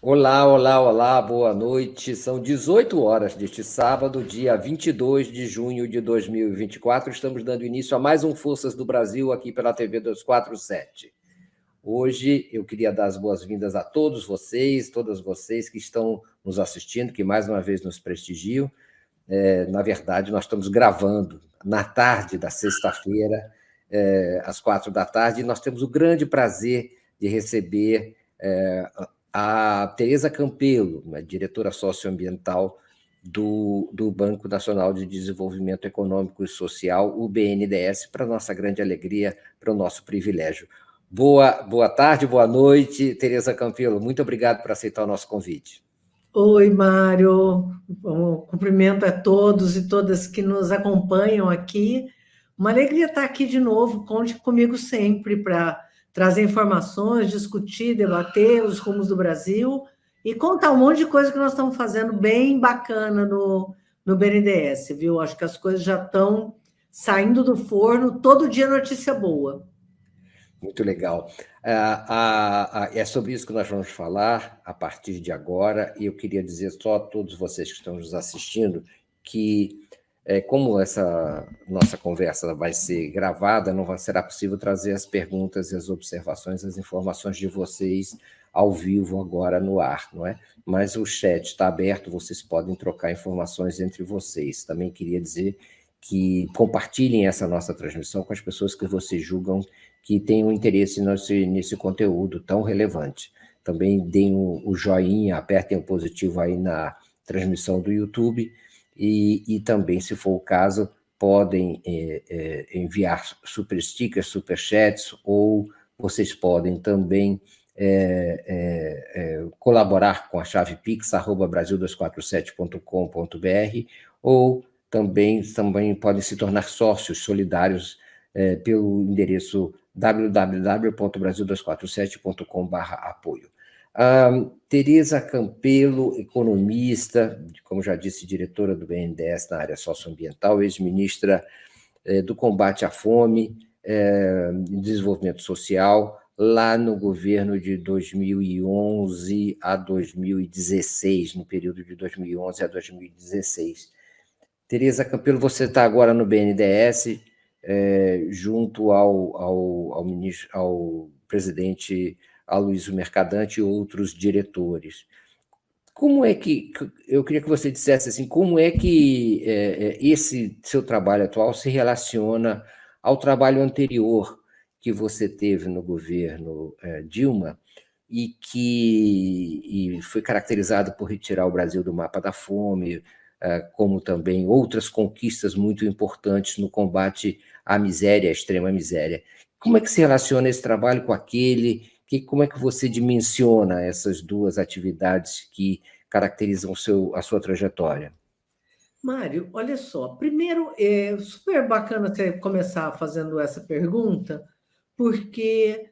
Olá, olá, olá, boa noite. São 18 horas deste sábado, dia 22 de junho de 2024. Estamos dando início a mais um Forças do Brasil aqui pela TV 247. Hoje eu queria dar as boas-vindas a todos vocês, todas vocês que estão nos assistindo, que mais uma vez nos prestigiam. Na verdade, nós estamos gravando na tarde da sexta-feira, às 4 da tarde, e nós temos o grande prazer de receber a Tereza Campelo, diretora socioambiental do Banco Nacional de Desenvolvimento Econômico e Social, o BNDES, para nossa grande alegria, para o nosso privilégio. Boa tarde, boa noite, Tereza Campelo. Muito obrigado por aceitar o nosso convite. Oi, Mário. Um cumprimento a todos e todas que nos acompanham aqui. Uma alegria estar aqui de novo. Conte comigo sempre para trazer informações, discutir, debater os rumos do Brasil e contar um monte de coisa que nós estamos fazendo bem bacana no BNDES, viu? Acho que as coisas já estão saindo do forno, todo dia notícia boa. Muito legal. É sobre isso que nós vamos falar a partir de agora, e eu queria dizer só a todos vocês que estão nos assistindo que, como essa nossa conversa vai ser gravada, não será possível trazer as perguntas, as observações, as informações de vocês ao vivo agora no ar, não é? Mas o chat está aberto, vocês podem trocar informações entre vocês. Também queria dizer que compartilhem essa nossa transmissão com as pessoas que vocês julgam que tenham interesse nesse conteúdo tão relevante. Também deem o joinha, apertem o positivo aí na transmissão do YouTube e também, se for o caso, podem enviar super stickers, super chats, ou vocês podem também colaborar com a chave pix, @brasil247.com.br, ou também podem se tornar sócios solidários pelo endereço www.brasil247.com/apoio. Tereza Campelo, economista, como já disse, diretora do BNDES na área socioambiental, ex-ministra do combate à fome e desenvolvimento social, lá no governo de 2011 a 2016, no período de 2011 a 2016. Tereza Campelo, você está agora no BNDES, junto ao presidente Aloysio Mercadante e outros diretores. Como é que, eu queria que você dissesse assim, como é que esse seu trabalho atual se relaciona ao trabalho anterior que você teve no governo Dilma e que foi caracterizado por retirar o Brasil do mapa da fome, como também outras conquistas muito importantes no combate à miséria, à extrema miséria. Como é que se relaciona esse trabalho com aquele? Como é que você dimensiona essas duas atividades que caracterizam a sua trajetória? Mário, olha só. Primeiro, é super bacana você começar fazendo essa pergunta, porque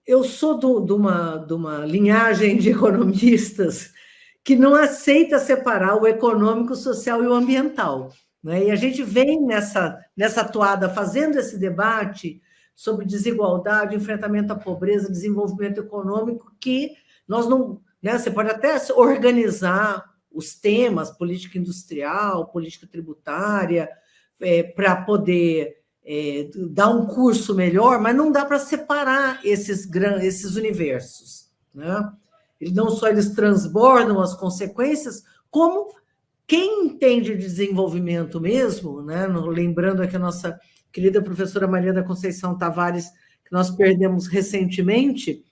eu sou de uma linhagem de economistas que não aceita separar o econômico, o social e o ambiental, né? E a gente vem nessa toada fazendo esse debate sobre desigualdade, enfrentamento à pobreza, desenvolvimento econômico, que nós não, né, você pode até organizar os temas, política industrial, política tributária, para poder dar um curso melhor, mas não dá para separar esses universos, né? Não só eles transbordam as consequências, como quem entende de desenvolvimento mesmo, né? Lembrando aqui a nossa querida professora Maria da Conceição Tavares, que nós perdemos recentemente,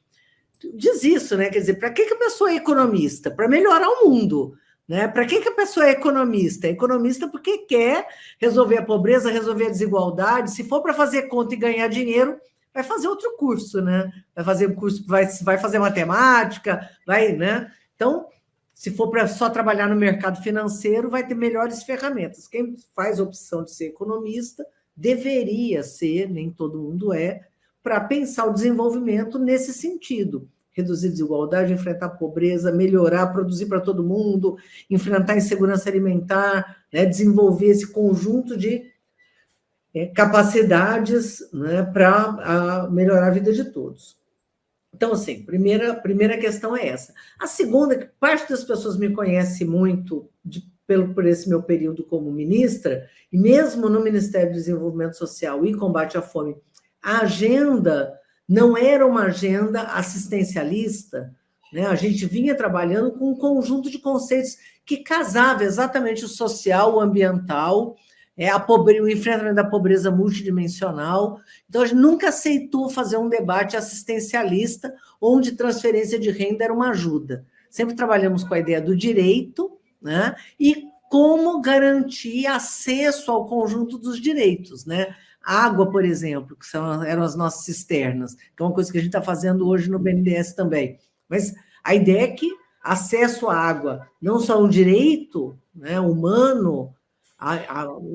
diz isso, né? Quer dizer, para que a pessoa é economista? Para melhorar o mundo. Né? Para que a pessoa é economista? É economista porque quer resolver a pobreza, resolver a desigualdade. Se for para fazer conta e ganhar dinheiro, vai fazer outro curso, né? Vai fazer um curso, vai fazer matemática, vai, né? Então, se for para só trabalhar no mercado financeiro, vai ter melhores ferramentas. Quem faz a opção de ser economista deveria ser, nem todo mundo é, para pensar o desenvolvimento nesse sentido. Reduzir desigualdade, enfrentar a pobreza, melhorar, produzir para todo mundo, enfrentar a insegurança alimentar, né, desenvolver esse conjunto de capacidades, né, para melhorar a vida de todos. Então, assim, primeira questão é essa. A segunda, que parte das pessoas me conhece muito por esse meu período como ministra, e mesmo no Ministério do Desenvolvimento Social e Combate à Fome, a agenda não era uma agenda assistencialista, né? A gente vinha trabalhando com um conjunto de conceitos que casava exatamente o social, o ambiental, o enfrentamento da pobreza multidimensional. Então, a gente nunca aceitou fazer um debate assistencialista, onde transferência de renda era uma ajuda. Sempre trabalhamos com a ideia do direito, né? E como garantir acesso ao conjunto dos direitos, né? Água, por exemplo, que eram as nossas cisternas, que é uma coisa que a gente está fazendo hoje no BNDES também. Mas a ideia é que acesso à água não só um direito, né, humano,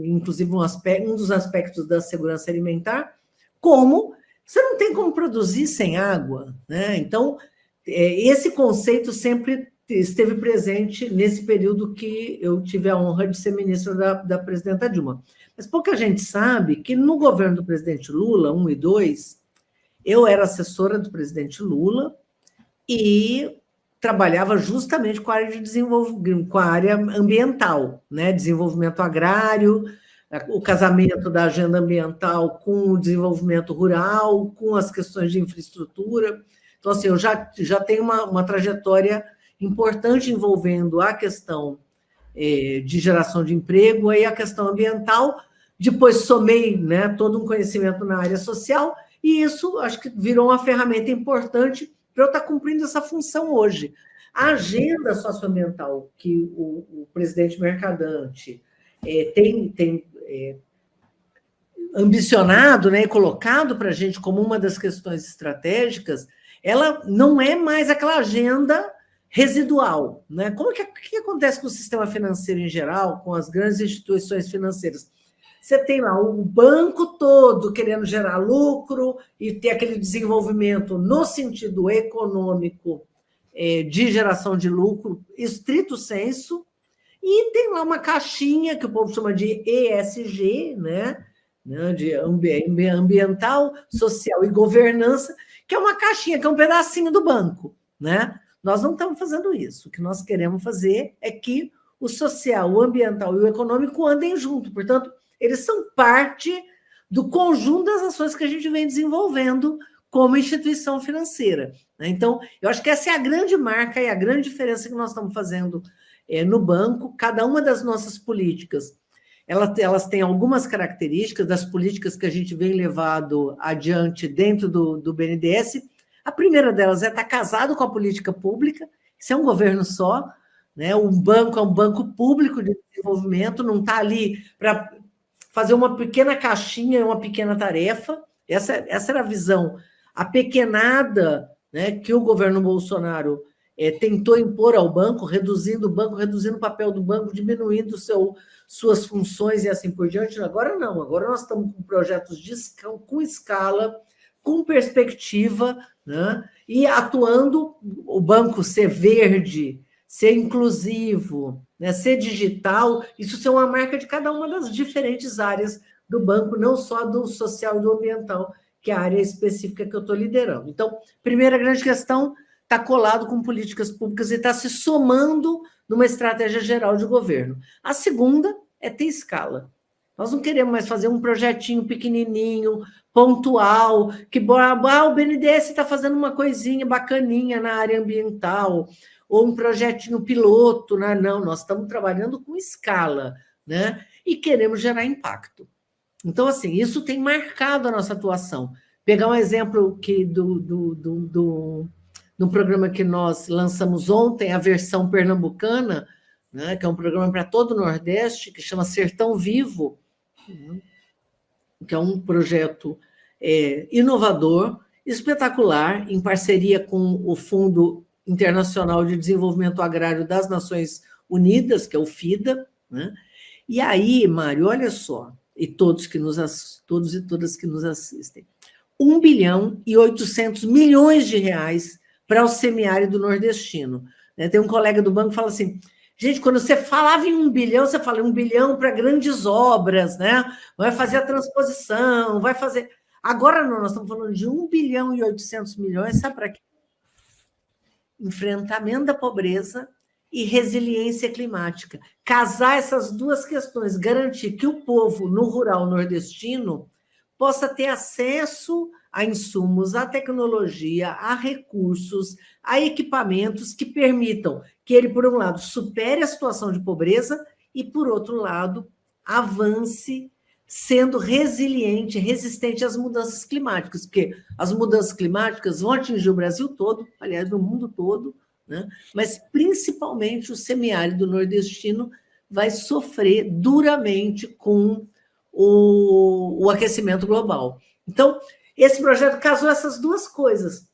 inclusive um dos aspectos da segurança alimentar, como você não tem como produzir sem água, né? Então, esse conceito sempre esteve presente nesse período que eu tive a honra de ser ministra da presidenta Dilma. Mas pouca gente sabe que no governo do presidente Lula, 1 e 2, eu era assessora do presidente Lula e trabalhava justamente com a área de desenvolvimento, com a área ambiental, né? Desenvolvimento agrário, o casamento da agenda ambiental com o desenvolvimento rural, com as questões de infraestrutura. Então, assim, eu já tenho uma trajetória importante envolvendo a questão de geração de emprego e a questão ambiental. Depois somei, né, todo um conhecimento na área social, e isso acho que virou uma ferramenta importante para eu estar cumprindo essa função hoje. A agenda socioambiental que o presidente Mercadante tem ambicionado, né, e colocado para a gente como uma das questões estratégicas, ela não é mais aquela agenda residual, né? O que acontece com o sistema financeiro em geral, com as grandes instituições financeiras? Você tem lá o banco todo querendo gerar lucro e ter aquele desenvolvimento no sentido econômico de geração de lucro, estrito senso, e tem lá uma caixinha que o povo chama de ESG, né? De ambiental, social e governança, que é uma caixinha, que é um pedacinho do banco, né? Nós não estamos fazendo isso. O que nós queremos fazer é que o social, o ambiental e o econômico andem junto. Portanto, eles são parte do conjunto das ações que a gente vem desenvolvendo como instituição financeira. Então, eu acho que essa é a grande marca e a grande diferença que nós estamos fazendo no banco. Cada uma das nossas políticas, elas têm algumas características das políticas que a gente vem levado adiante dentro do BNDES. A primeira delas é estar casado com a política pública, isso é um governo só, né? Um banco é um banco público de desenvolvimento, não está ali para fazer uma pequena caixinha, uma pequena tarefa. Essa era a visão apequenada, né, que o governo Bolsonaro tentou impor ao banco, reduzindo o papel do banco, diminuindo suas funções e assim por diante. Agora não, agora nós estamos com projetos com escala, com perspectiva, né, e atuando o banco ser verde, ser inclusivo, né, ser digital, isso ser uma marca de cada uma das diferentes áreas do banco, não só do social e do ambiental, que é a área específica que eu estou liderando. Então, primeira grande questão, está colado com políticas públicas e está se somando numa estratégia geral de governo. A segunda é ter escala. Nós não queremos mais fazer um projetinho pequenininho, pontual, que o BNDES está fazendo uma coisinha bacaninha na área ambiental, ou um projetinho piloto, né? Não, nós estamos trabalhando com escala, né? E queremos gerar impacto. Então, assim, isso tem marcado a nossa atuação. Pegar um exemplo do programa que nós lançamos ontem, a versão pernambucana, né, que é um programa para todo o Nordeste, que chama Sertão Vivo, que é um projeto inovador, espetacular, em parceria com o Fundo Internacional de Desenvolvimento Agrário das Nações Unidas, que é o FIDA, né? E aí, Mário, olha só, e todos e todas que nos assistem, 1 bilhão e 800 milhões de reais para o semiárido nordestino. Tem um colega do banco que fala assim, gente, quando você falava em 1 bilhão, você fala 1 bilhão para grandes obras, né? Vai fazer a transposição, vai fazer... Agora não, nós estamos falando de 1 bilhão e 800 milhões, sabe para quê? enfrentamento da pobreza e resiliência climática. Casar essas duas questões, garantir que o povo no rural nordestino possa ter acesso a insumos, a tecnologia, a recursos, a equipamentos que permitam que ele, por um lado, supere a situação de pobreza e, por outro lado, avance sendo resiliente, resistente às mudanças climáticas, porque as mudanças climáticas vão atingir o Brasil todo, aliás, no mundo todo, né? Mas principalmente o semiárido nordestino vai sofrer duramente com o aquecimento global. Então, esse projeto casou essas duas coisas,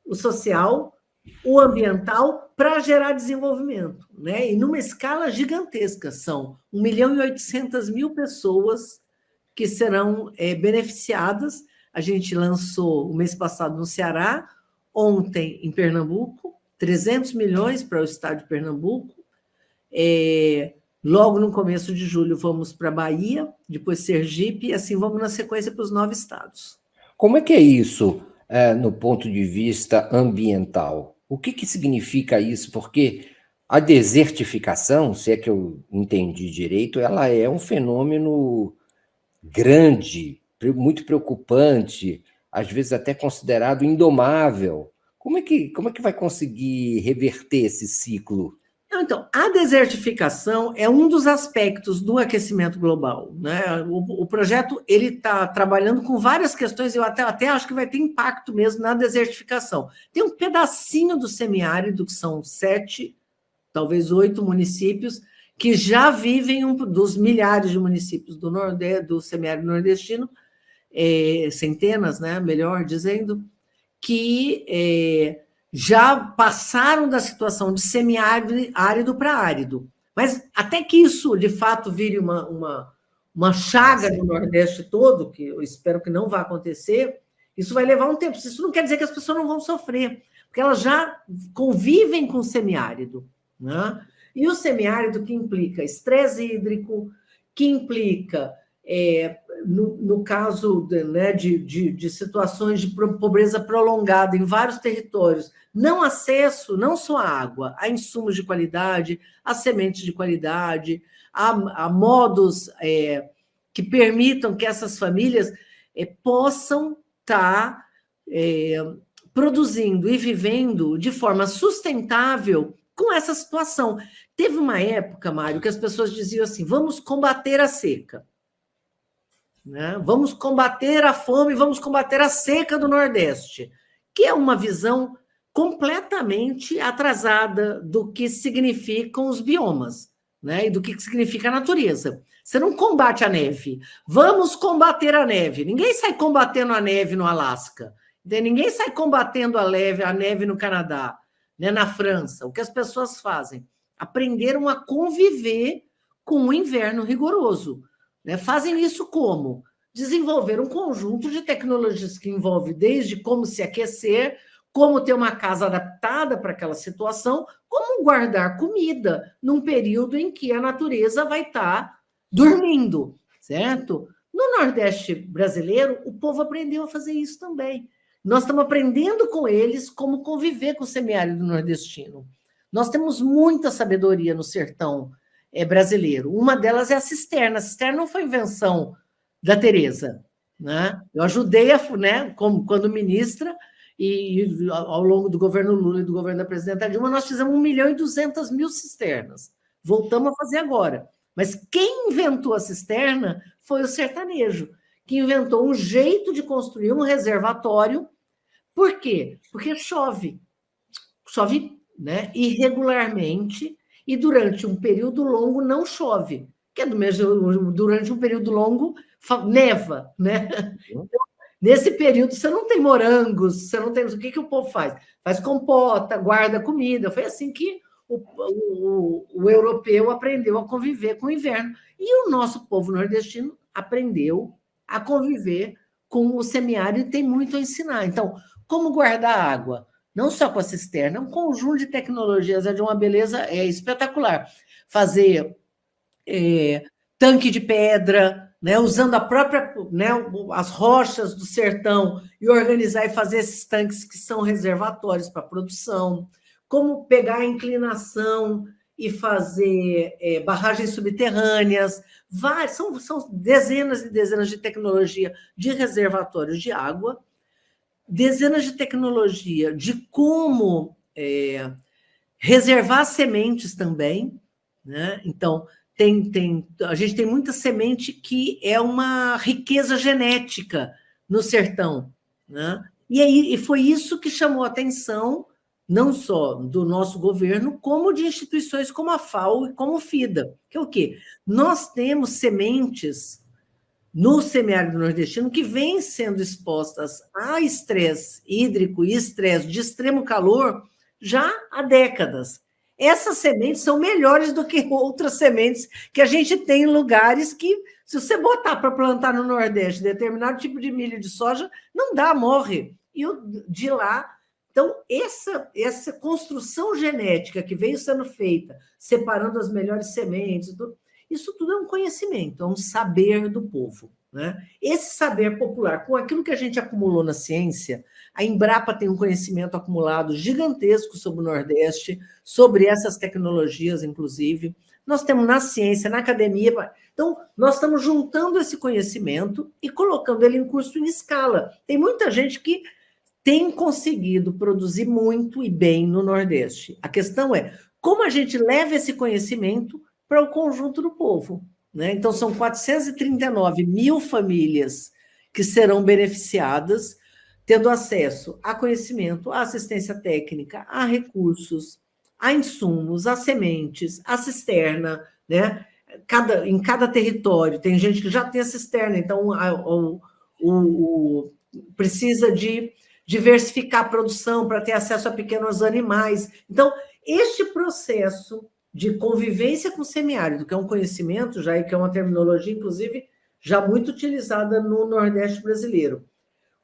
o social, o ambiental, para gerar desenvolvimento, né? E numa escala gigantesca, são 1.800.000 pessoas que serão beneficiadas. A gente lançou o mês passado no Ceará, ontem em Pernambuco, 300 milhões para o estado de Pernambuco. Logo no começo de julho vamos para Bahia, depois Sergipe, e assim vamos na sequência para os 9 estados. Como é que é isso no ponto de vista ambiental? O que significa isso? Porque a desertificação, se é que eu entendi direito, ela é um fenômeno grande, muito preocupante, às vezes até considerado indomável. Como é que vai conseguir reverter esse ciclo? Então, a desertificação é um dos aspectos do aquecimento global, né? O projeto ele está trabalhando com várias questões, eu até acho que vai ter impacto mesmo na desertificação. Tem um pedacinho do semiárido, que são 7, talvez 8 municípios, que já vivem dos milhares de municípios do Nordeste, do semiárido nordestino, centenas, né, melhor dizendo, que já passaram da situação de semiárido para árido. Mas até que isso, de fato, vire uma chaga no Nordeste todo, que eu espero que não vá acontecer, isso vai levar um tempo. Isso não quer dizer que as pessoas não vão sofrer, porque elas já convivem com o semiárido, né? E o semiárido que implica estresse hídrico, que implica, no caso de situações de pobreza prolongada em vários territórios, não acesso não só à água, a insumos de qualidade, a sementes de qualidade, a modos que permitam que essas famílias possam estar produzindo e vivendo de forma sustentável com essa situação. Teve uma época, Mário, que as pessoas diziam assim: vamos combater a seca, né? Vamos combater a fome, vamos combater a seca do Nordeste, que é uma visão completamente atrasada do que significam os biomas, né? E do que significa a natureza. Você não combate a neve. Vamos combater a neve. Ninguém sai combatendo a neve no Alasca. Ninguém sai combatendo a neve no Canadá, né, na França. O que as pessoas fazem? Aprenderam a conviver com o inverno rigoroso, né? Fazem isso como? Desenvolver um conjunto de tecnologias que envolve desde como se aquecer, como ter uma casa adaptada para aquela situação, como guardar comida num período em que a natureza vai estar dormindo, certo? No Nordeste brasileiro, o povo aprendeu a fazer isso também. Nós estamos aprendendo com eles como conviver com o semiárido nordestino. Nós temos muita sabedoria no sertão brasileiro. Uma delas é a cisterna. A cisterna não foi invenção da Tereza, né? Eu ajudei, quando ministra, e ao longo do governo Lula e do governo da presidenta Dilma, nós fizemos 1.200.000 cisternas. Voltamos a fazer agora. Mas quem inventou a cisterna foi o sertanejo, que inventou um jeito de construir um reservatório. Por quê? Porque chove, né, irregularmente, e durante um período longo não chove, que é durante um período longo neva, né? Então, nesse período você não tem morangos, você não tem. O que o povo faz? Faz compota, guarda comida. Foi assim que o europeu aprendeu a conviver com o inverno. E o nosso povo nordestino aprendeu a conviver com o semiárido e tem muito a ensinar. Então, como guardar água? Não só com a cisterna, um conjunto de tecnologias, é de uma beleza espetacular. Fazer tanque de pedra, né, usando a própria, né, as rochas do sertão, e organizar e fazer esses tanques que são reservatórios para produção. como pegar a inclinação e fazer barragens subterrâneas. São dezenas e dezenas de tecnologia de reservatórios de água, dezenas de tecnologia de como reservar sementes também, né? Então, a gente tem muita semente que é uma riqueza genética no sertão, né? E foi isso que chamou a atenção, não só do nosso governo, como de instituições como a FAO e como o FIDA, que é o quê? Nós temos sementes no semiárido nordestino que vêm sendo expostas a estresse hídrico e estresse de extremo calor já há décadas. Essas sementes são melhores do que outras sementes que a gente tem em lugares que, se você botar para plantar no Nordeste determinado tipo de milho de soja, não dá, morre. E de lá. Então, essa construção genética que veio sendo feita, separando as melhores sementes, isso tudo é um conhecimento, é um saber do povo, né? Esse saber popular, com aquilo que a gente acumulou na ciência, a Embrapa tem um conhecimento acumulado gigantesco sobre o Nordeste, sobre essas tecnologias, inclusive. Nós temos na ciência, na academia. Então, nós estamos juntando esse conhecimento e colocando ele em curso em escala. Tem muita gente que tem conseguido produzir muito e bem no Nordeste. A questão é como a gente leva esse conhecimento para o conjunto do povo, né? Então, são 439 mil famílias que serão beneficiadas, tendo acesso a conhecimento, a assistência técnica, a recursos, a insumos, a sementes, a cisterna, né? Em cada território, tem gente que já tem a cisterna, então precisa de diversificar a produção para ter acesso a pequenos animais. Então, este processo de convivência com o semiárido, que é um conhecimento já e que é uma terminologia, inclusive, já muito utilizada no Nordeste brasileiro.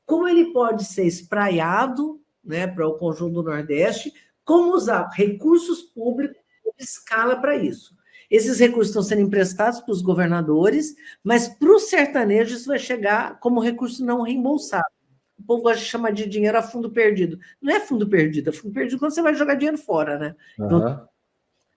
Como ele pode ser espraiado, né, para o conjunto do Nordeste, como usar recursos públicos de escala para isso. Esses recursos estão sendo emprestados para os governadores, mas para o sertanejo isso vai chegar como recurso não reembolsado. O povo gosta de chamar de dinheiro a fundo perdido. Não é fundo perdido, é fundo perdido quando você vai jogar dinheiro fora, né? Então,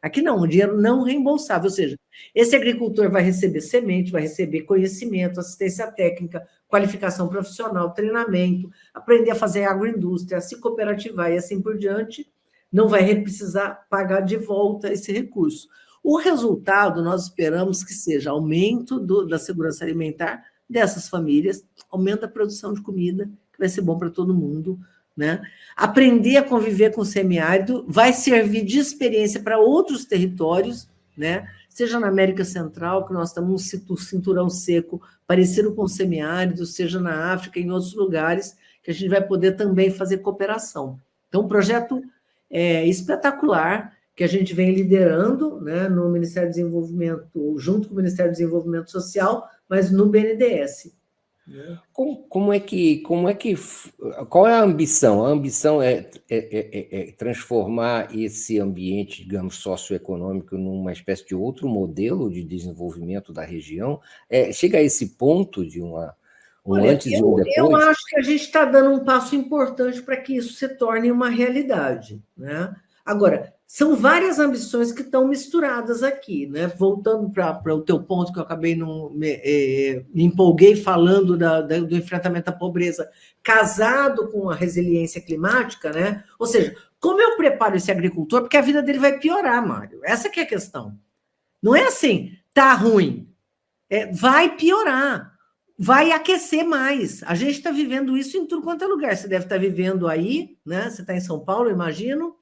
aqui não, o dinheiro não reembolsável, ou seja, esse agricultor vai receber semente, vai receber conhecimento, assistência técnica, qualificação profissional, treinamento, aprender a fazer agroindústria, a se cooperativar e assim por diante, não vai precisar pagar de volta esse recurso. O resultado, nós esperamos que seja aumento da segurança alimentar dessas famílias, aumento da produção de comida, que vai ser bom para todo mundo, né? Aprender a conviver com o semiárido vai servir de experiência para outros territórios, né? Seja na América Central, que nós estamos um cinturão seco parecido com o semiárido, seja na África, em outros lugares, que a gente vai poder também fazer cooperação. Então, um projeto espetacular, que a gente vem liderando, né, no Ministério do Desenvolvimento, junto com o Ministério do Desenvolvimento Social, mas no BNDES. Qual é a ambição? A ambição é transformar esse ambiente, digamos, socioeconômico numa espécie de outro modelo de desenvolvimento da região? Chega a esse ponto de antes e um depois? Eu acho que a gente está dando um passo importante para que isso se torne uma realidade, né? Agora, são várias ambições que estão misturadas aqui, né? Voltando para o teu ponto, que eu acabei me empolguei falando do enfrentamento à pobreza, casado com a resiliência climática, né? Ou seja, como eu preparo esse agricultor, porque a vida dele vai piorar, Mário. Essa que é a questão. Não é assim, tá ruim. Vai piorar, vai aquecer mais. A gente está vivendo isso em tudo quanto é lugar. Você deve estar vivendo aí, né? Você está em São Paulo, imagino.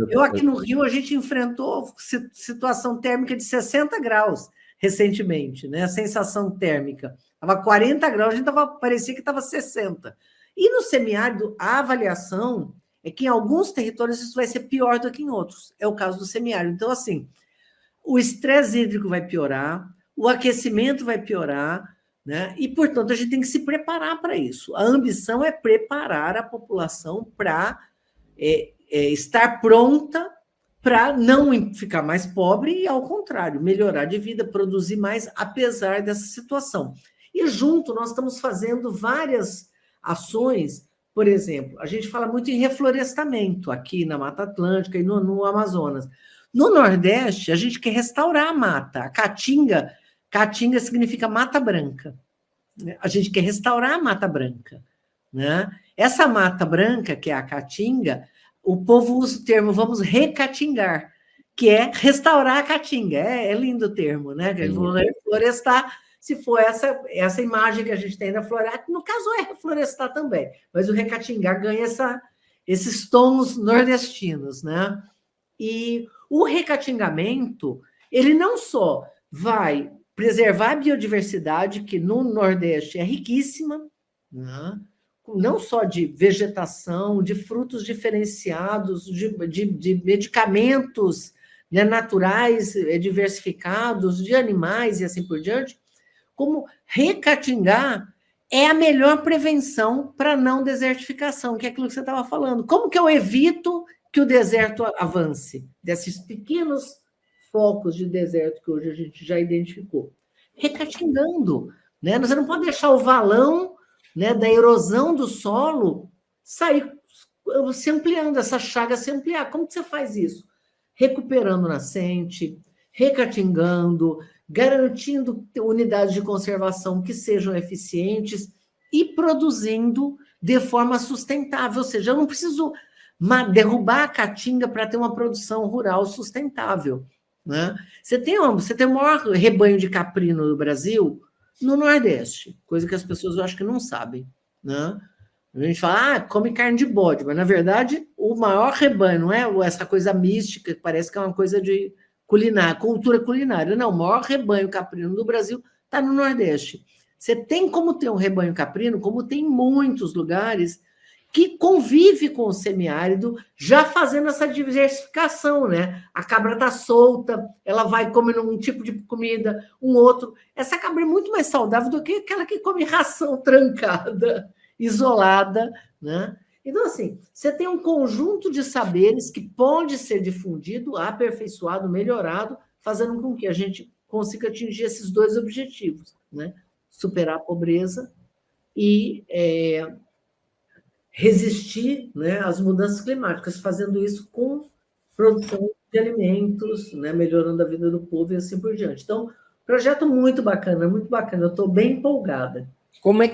Eu aqui no Rio, a gente enfrentou situação térmica de 60 graus recentemente, né? A sensação térmica. Estava 40 graus, a gente parecia que estava 60. E no semiárido, a avaliação é que em alguns territórios isso vai ser pior do que em outros. É o caso do semiárido. Então, assim, o estresse hídrico vai piorar, o aquecimento vai piorar, né? E, portanto, a gente tem que se preparar para isso. A ambição é preparar a população para estar pronta para não ficar mais pobre e, ao contrário, melhorar de vida, produzir mais, apesar dessa situação. E junto, nós estamos fazendo várias ações Por exemplo, a gente fala muito em reflorestamento aqui na Mata Atlântica e no Amazonas. No Nordeste, a gente quer restaurar a mata. A caatinga significa mata branca. A gente quer restaurar a mata branca, né? Essa mata branca, que é a caatinga, o povo usa o termo vamos recatingar, que é restaurar a caatinga. É lindo o termo, né? Que vão reflorestar, se for essa imagem que a gente tem da floresta, no caso é reflorestar também, mas o recatingar ganha esses tons nordestinos, né? E o recatingamento, ele não só vai preservar a biodiversidade, que no Nordeste é riquíssima, né? Não só de vegetação, de frutos diferenciados, de medicamentos, né, naturais, diversificados, de animais e assim por diante, como recatingar é a melhor prevenção para a não desertificação, que é aquilo que você estava falando. Como que eu evito que o deserto avance? Desses pequenos focos de deserto que hoje a gente já identificou. Recatingando, né? Você não pode deixar o valão, né, da erosão do solo sair se ampliando, essa chaga se ampliar. Como que você faz isso? Recuperando nascente, recatingando, garantindo unidades de conservação que sejam eficientes e produzindo de forma sustentável. Ou seja, eu não preciso derrubar a caatinga para ter uma produção rural sustentável, né? Você tem o maior rebanho de caprino do Brasil no Nordeste, coisa que as pessoas eu acho que não sabem, né? A gente fala, come carne de bode, mas na verdade o maior rebanho não é essa coisa mística que parece que é uma coisa de culinária, cultura culinária. Não, o maior rebanho caprino do Brasil está no Nordeste. Você tem como ter um rebanho caprino, como tem em muitos lugares, que convive com o semiárido, já fazendo essa diversificação, né? A cabra está solta, ela vai comendo um tipo de comida, um outro. Essa cabra é muito mais saudável do que aquela que come ração trancada, isolada, né? Então, assim, você tem um conjunto de saberes que pode ser difundido, aperfeiçoado, melhorado, fazendo com que a gente consiga atingir esses dois objetivos, né? Superar a pobreza e resistir, né, às mudanças climáticas, fazendo isso com produção de alimentos, né, melhorando a vida do povo e assim por diante. Então, projeto muito bacana, eu estou bem empolgada. Como é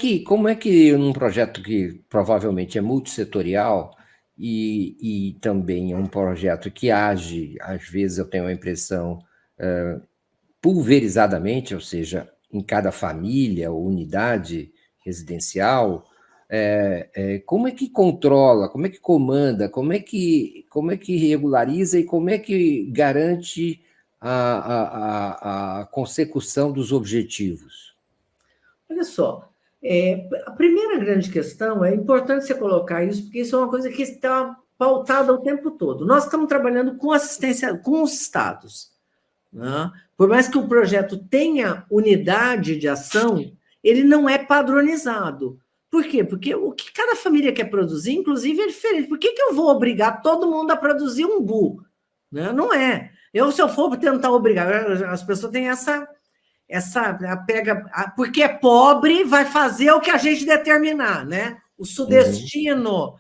que num projeto que provavelmente é multissetorial e também é um projeto que age, às vezes eu tenho a impressão, pulverizadamente, ou seja, em cada família ou unidade residencial, como é que controla, como é que comanda, como é que regulariza e como é que garante a consecução dos objetivos? Olha só, a primeira grande questão, é importante você colocar isso, porque isso é uma coisa que está pautada o tempo todo. Nós estamos trabalhando com assistência com os estados, né? Por mais que o projeto tenha unidade de ação, ele não é padronizado. Por quê? Porque o que cada família quer produzir, inclusive, é diferente. Por que eu vou obrigar todo mundo a produzir umbu? Né? Não é. Se eu for tentar obrigar, as pessoas têm essa pega, porque é pobre, vai fazer o que a gente determinar, né? O sudestino,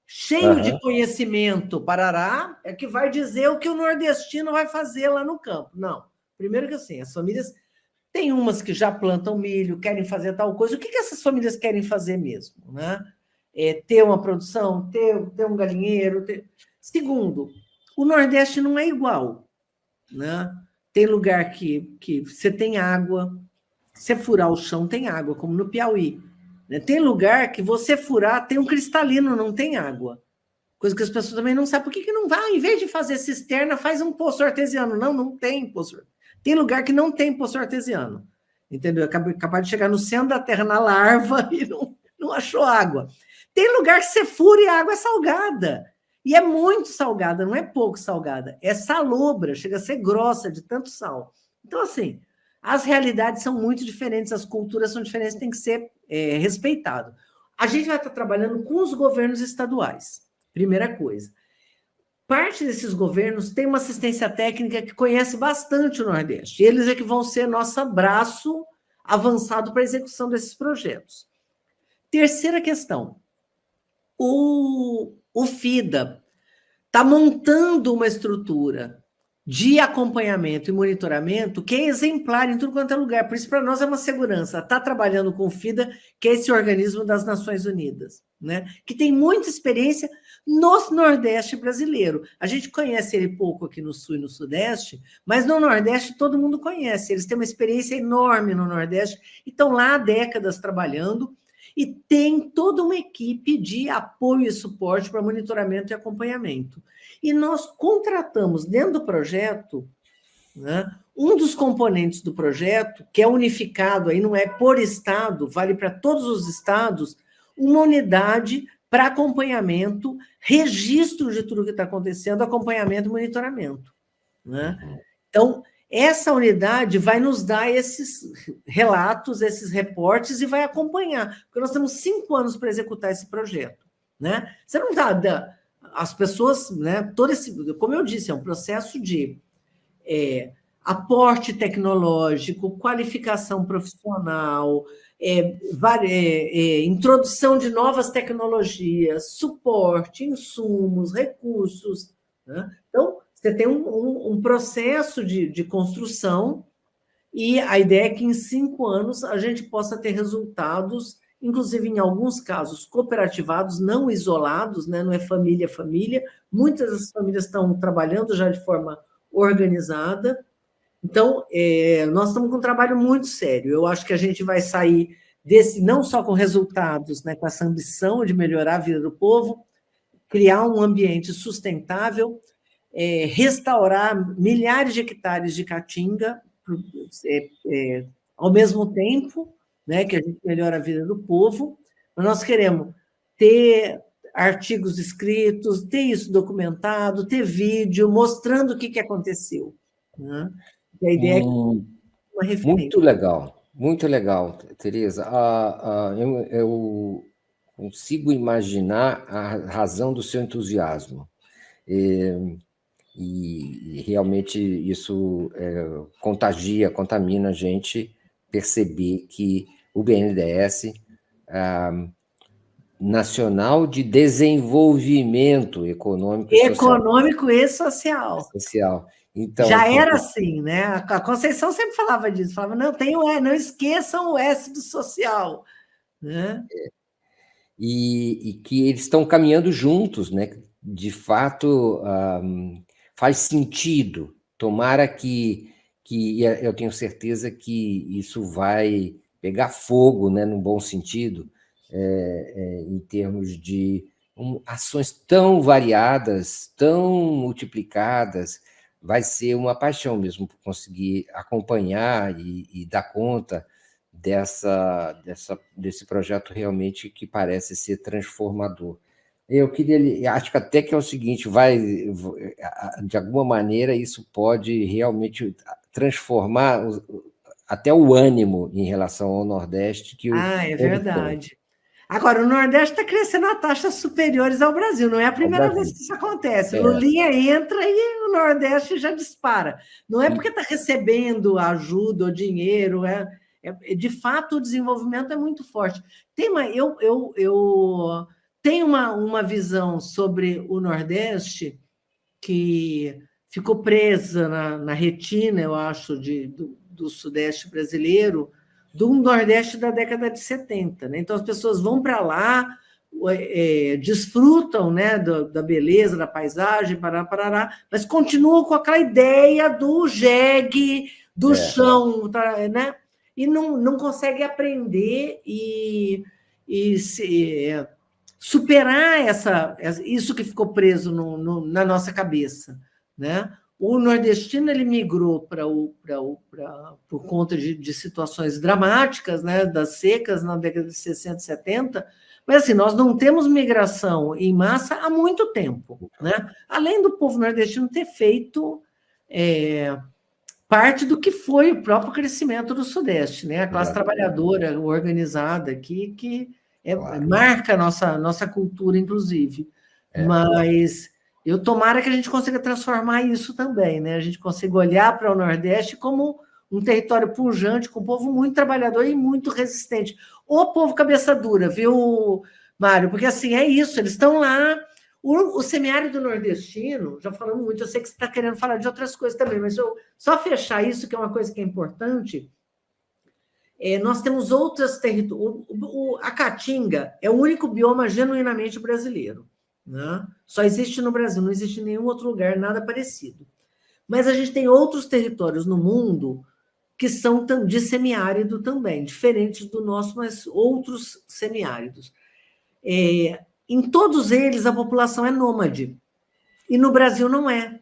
cheio de conhecimento, parará, é que vai dizer o que o nordestino vai fazer lá no campo. Não. Primeiro que assim, as famílias tem umas que já plantam milho, querem fazer tal coisa. O que essas famílias querem fazer mesmo, né? Ter uma produção, ter um galinheiro. Segundo, o Nordeste não é igual, né? Tem lugar que você tem água, você furar o chão tem água, como no Piauí. Né? Tem lugar que você furar tem um cristalino, não tem água. Coisa que as pessoas também não sabem. Por que não vai? Em vez de fazer cisterna, faz um poço artesiano. Não tem poço. Tem lugar que não tem poço artesiano. Entendeu? Capaz de chegar no centro da terra na larva e não achou água. Tem lugar que você fura e a água é salgada. E é muito salgada, não é pouco salgada. É salobra, chega a ser grossa de tanto sal. Então, assim, as realidades são muito diferentes, as culturas são diferentes, tem que ser respeitado. A gente vai estar trabalhando com os governos estaduais, primeira coisa. Parte desses governos tem uma assistência técnica que conhece bastante o Nordeste. Eles é que vão ser nosso braço avançado para a execução desses projetos. Terceira questão. o FIDA está montando uma estrutura de acompanhamento e monitoramento que é exemplar em tudo quanto é lugar. Por isso, para nós, é uma segurança. Está trabalhando com o FIDA, que é esse organismo das Nações Unidas, né? Que tem muita experiência no Nordeste brasileiro. A gente conhece ele pouco aqui no Sul e no Sudeste, mas no Nordeste todo mundo conhece. Eles têm uma experiência enorme no Nordeste e estão lá há décadas trabalhando e tem toda uma equipe de apoio e suporte para monitoramento e acompanhamento. E nós contratamos dentro do projeto, né, um dos componentes do projeto, que é unificado, aí não é por estado, vale para todos os estados, uma unidade para acompanhamento, registro de tudo que está acontecendo, acompanhamento e monitoramento. Né? Então, essa unidade vai nos dar esses relatos, esses reportes e vai acompanhar, porque nós temos 5 anos para executar esse projeto. Né? Você não dá... As pessoas, né, todo esse, como eu disse, é um processo de aporte tecnológico, qualificação profissional, introdução de novas tecnologias, suporte, insumos, recursos. Né? Então, você tem um processo de construção e a ideia é que em 5 anos a gente possa ter resultados, inclusive em alguns casos cooperativados, não isolados, né? Não é família a família, muitas das famílias estão trabalhando já de forma organizada. Então, nós estamos com um trabalho muito sério. Eu acho que a gente vai sair desse, não só com resultados, né, com essa ambição de melhorar a vida do povo, criar um ambiente sustentável, restaurar milhares de hectares de caatinga ao mesmo tempo, né, que a gente melhora a vida do povo, mas nós queremos ter artigos escritos, ter isso documentado, ter vídeo mostrando o que aconteceu. Né? E a ideia é uma referência. Muito legal, Tereza. Eu consigo imaginar a razão do seu entusiasmo. E realmente isso contamina a gente perceber que o BNDES, Nacional de Desenvolvimento Econômico e Social. Então, já era assim, né? A Conceição sempre falava disso, falava, não esqueçam o S do social. Né? E que eles estão caminhando juntos, né? De fato, faz sentido. Tomara que eu tenho certeza que isso vai pegar fogo, né, num bom sentido, em termos de ações tão variadas, tão multiplicadas. Vai ser uma paixão mesmo por conseguir acompanhar e dar conta desse projeto realmente que parece ser transformador. Eu acho que até que é o seguinte, de alguma maneira isso pode realmente transformar até o ânimo em relação ao Nordeste. É verdade. Agora, o Nordeste está crescendo a taxas superiores ao Brasil, não é a primeira vez que isso acontece. Lulinha entra e o Nordeste já dispara. Não é porque está recebendo ajuda ou dinheiro, de fato o desenvolvimento é muito forte. Eu tenho uma visão sobre o Nordeste que ficou presa na retina, eu acho, do Sudeste brasileiro, do Nordeste da década de 70. Né? Então, as pessoas vão para lá, desfrutam, né, da beleza, da paisagem, parará, mas continuam com aquela ideia do jegue, do chão, né? E não consegue aprender e superar isso que ficou preso na nossa cabeça. Né? O nordestino ele migrou por conta de situações dramáticas, né, das secas na década de 60 e 70, mas assim, nós não temos migração em massa há muito tempo. Né? Além do povo nordestino ter feito parte do que foi o próprio crescimento do Sudeste, né? A classe trabalhadora organizada aqui, que marca a nossa cultura, inclusive. Mas eu tomara que a gente consiga transformar isso também, né? A gente consiga olhar para o Nordeste como um território pujante, com um povo muito trabalhador e muito resistente. O povo cabeça dura, viu, Mário, porque assim, é isso, eles estão lá. O semiárido nordestino, já falamos muito, eu sei que você está querendo falar de outras coisas também, mas eu só fechar isso, que é uma coisa que é importante. Nós temos outras territórios. A Caatinga é o único bioma genuinamente brasileiro. Né? Só existe no Brasil, não existe em nenhum outro lugar nada parecido. Mas a gente tem outros territórios no mundo que são de semiárido também, diferentes do nosso, mas outros semiáridos. Em todos eles, a população é nômade. E no Brasil não é.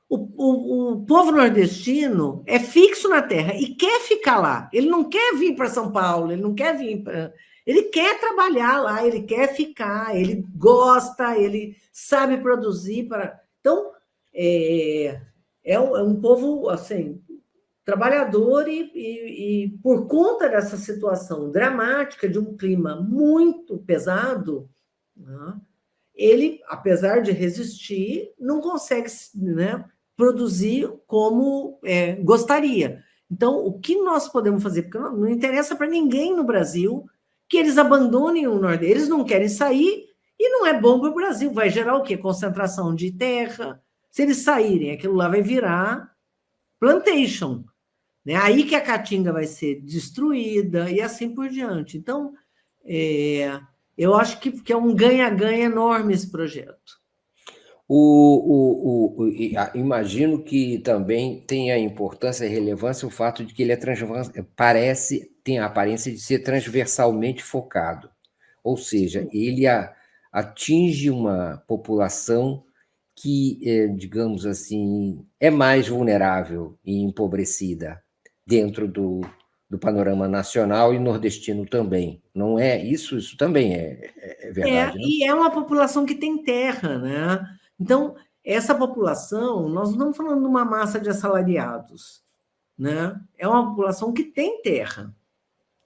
O povo nordestino é fixo na terra e quer ficar lá. Ele não quer vir para São Paulo, ele não quer vir para. Ele quer trabalhar lá, ele quer ficar, ele gosta, ele sabe produzir. Então, é um povo assim, trabalhador e por conta dessa situação dramática de um clima muito pesado, né, ele, apesar de resistir, não consegue, né, produzir como gostaria. Então, o que nós podemos fazer? Porque não interessa para ninguém no Brasil que eles abandonem o Nordeste. Eles não querem sair e não é bom para o Brasil. Vai gerar o quê? Concentração de terra. Se eles saírem, aquilo lá vai virar plantation. Né? Aí que a Caatinga vai ser destruída e assim por diante. Então, eu acho que é um ganha-ganha enorme esse projeto. Imagino que também tem a importância e relevância o fato de que ele tem a aparência de ser transversalmente focado. Ou seja, ele atinge uma população que, digamos assim, é mais vulnerável e empobrecida dentro do panorama nacional e nordestino também. Não é isso? Isso também é verdade, né? E é uma população que tem terra, né? Então, essa população, nós não estamos falando de uma massa de assalariados, né? É uma população que tem terra.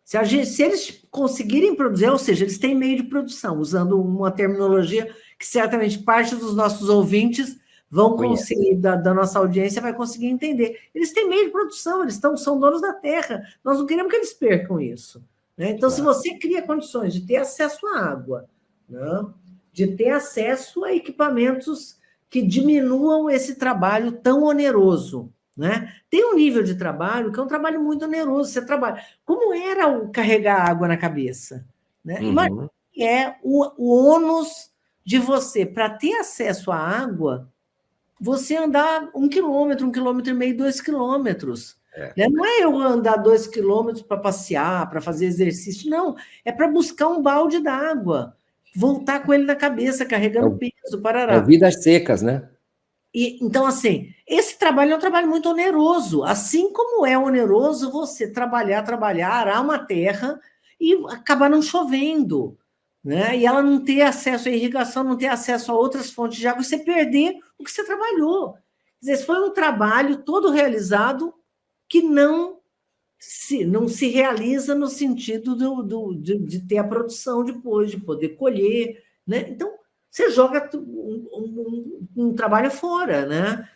Se eles conseguirem produzir, ou seja, eles têm meio de produção, usando uma terminologia que certamente parte dos nossos ouvintes vão conseguir, da nossa audiência, vai conseguir entender. Eles têm meio de produção, eles são donos da terra. Nós não queremos que eles percam isso. Né? Então, se você cria condições de ter acesso à água, né? De ter acesso a equipamentos que diminuam esse trabalho tão oneroso. Né? Tem um nível de trabalho que é um trabalho muito oneroso. Você trabalha. Como era o carregar água na cabeça? Né? Imagina que é o ônus de você, para ter acesso à água, você andar 1 quilômetro, 1,5 quilômetros, 2 quilômetros. Né? Não é eu andar 2 quilômetros para passear, para fazer exercício, não. É para buscar um balde d'água, voltar com ele na cabeça, carregando peso, parará. Vidas secas, né? Então, assim, esse trabalho é um trabalho muito oneroso, assim como é oneroso você trabalhar, arar uma terra e acabar não chovendo, né? E ela não ter acesso à irrigação, não ter acesso a outras fontes de água, você perder o que você trabalhou. Quer dizer, foi um trabalho todo realizado que não se realiza no sentido de ter a produção depois, de poder colher, né? Então, você joga um trabalho fora, né?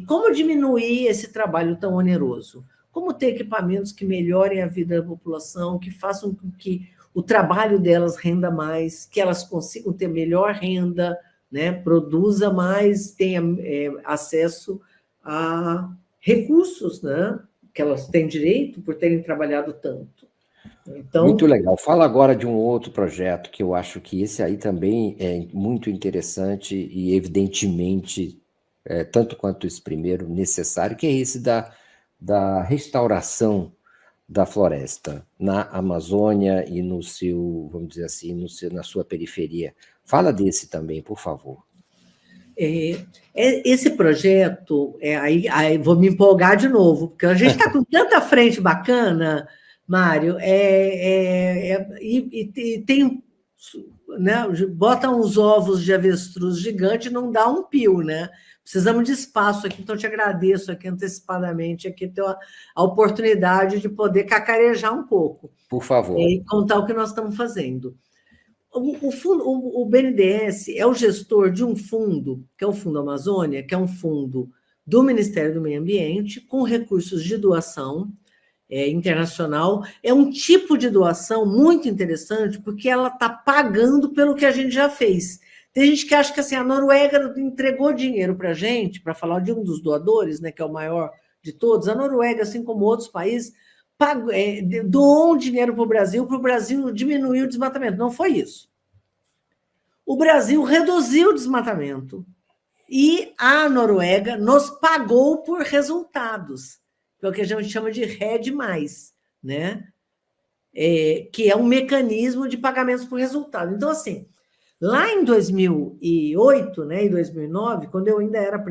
Como diminuir esse trabalho tão oneroso? Como ter equipamentos que melhorem a vida da população, que façam com que o trabalho delas renda mais, que elas consigam ter melhor renda, né? Produza mais, tenha acesso a recursos, né? Que elas têm direito por terem trabalhado tanto. Então, muito legal. Fala agora de um outro projeto que eu acho que esse aí também é muito interessante e, evidentemente, tanto quanto esse primeiro, necessário, que é esse da restauração da floresta na Amazônia e no seu, vamos dizer assim, na sua periferia. Fala desse também, por favor. Esse projeto, aí vou me empolgar de novo, porque a gente está com tanta frente bacana, Mário, e tem, né, botam uns ovos de avestruz gigante e não dá um pio, né? Precisamos de espaço aqui, então eu te agradeço aqui antecipadamente aqui ter a oportunidade de poder cacarejar um pouco. Por favor. E contar o que nós estamos fazendo. O BNDES é o gestor de um fundo, que é o Fundo Amazônia, que é um fundo do Ministério do Meio Ambiente, com recursos de doação, internacional. É um tipo de doação muito interessante, porque ela está pagando pelo que a gente já fez. Tem gente que acha que assim, a Noruega entregou dinheiro para a gente, para falar de um dos doadores, né, que é o maior de todos. A Noruega, assim como outros países, doou um dinheiro para o Brasil diminuir o desmatamento. Não foi isso. O Brasil reduziu o desmatamento e a Noruega nos pagou por resultados, que é o que a gente chama de RED+, né? Que é um mecanismo de pagamentos por resultado. Então, assim, lá em 2008, né, em 2009, quando eu ainda era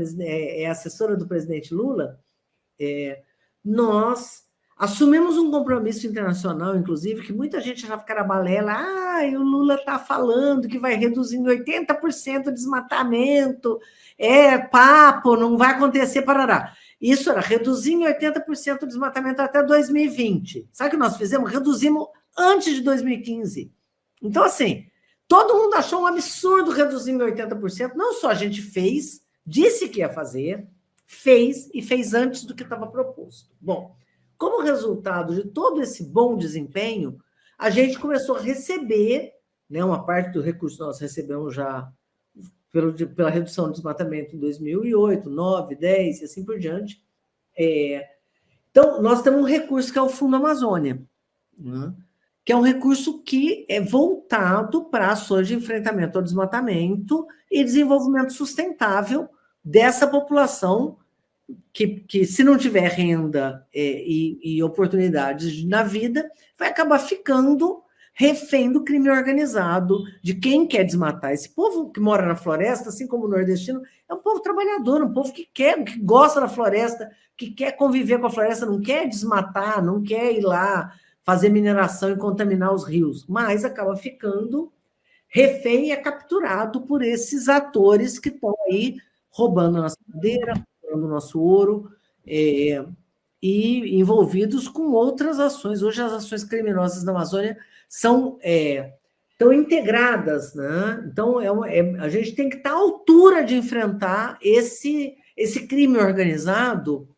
assessora do presidente Lula, nós assumimos um compromisso internacional, inclusive, que muita gente achava que era balela. O Lula está falando que vai reduzir em 80% o desmatamento, papo, não vai acontecer, parará. Isso era reduzir em 80% o desmatamento até 2020. Sabe o que nós fizemos? Reduzimos antes de 2015. Então, assim, todo mundo achou um absurdo reduzir em 80%. Não só a gente fez, disse que ia fazer, fez e fez antes do que estava proposto. Bom, como resultado de todo esse bom desempenho, a gente começou a receber, né, uma parte do recurso nós recebemos já pela redução do desmatamento em 2008, 2009, 2010 e assim por diante. Então, nós temos um recurso que é o Fundo Amazônia, né, que é um recurso que é voltado para ações de enfrentamento ao desmatamento e desenvolvimento sustentável dessa população que se não tiver renda e oportunidades na vida, vai acabar ficando refém do crime organizado, de quem quer desmatar. Esse povo que mora na floresta, assim como o nordestino, é um povo trabalhador, um povo que gosta da floresta, que quer conviver com a floresta, não quer desmatar, não quer ir lá fazer mineração e contaminar os rios, mas acaba ficando refém e é capturado por esses atores que estão aí roubando a nossa madeira, roubando o nosso ouro, e envolvidos com outras ações. Hoje as ações criminosas na Amazônia estão integradas, né? Então, a gente tem que estar à altura de enfrentar esse crime organizado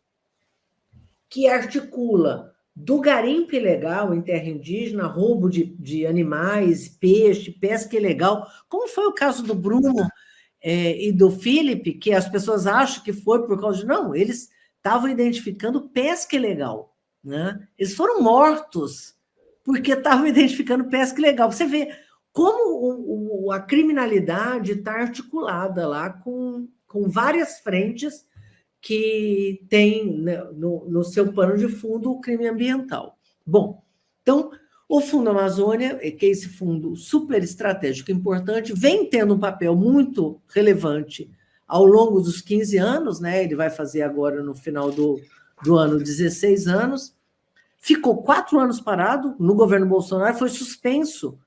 que articula do garimpo ilegal em terra indígena, roubo de animais, peixe, pesca ilegal, como foi o caso do Bruno e do Felipe, que as pessoas acham que foi por causa de... Não, eles estavam identificando pesca ilegal, né? Eles foram mortos porque estavam identificando pesca ilegal. Você vê como a criminalidade está articulada lá com várias frentes que tem, né, no seu pano de fundo o crime ambiental. Bom, então, o Fundo Amazônia, que é esse fundo super estratégico importante, vem tendo um papel muito relevante ao longo dos 15 anos, né? Ele vai fazer agora, no final do ano, 16 anos. Ficou 4 anos parado, no governo Bolsonaro foi suspenso.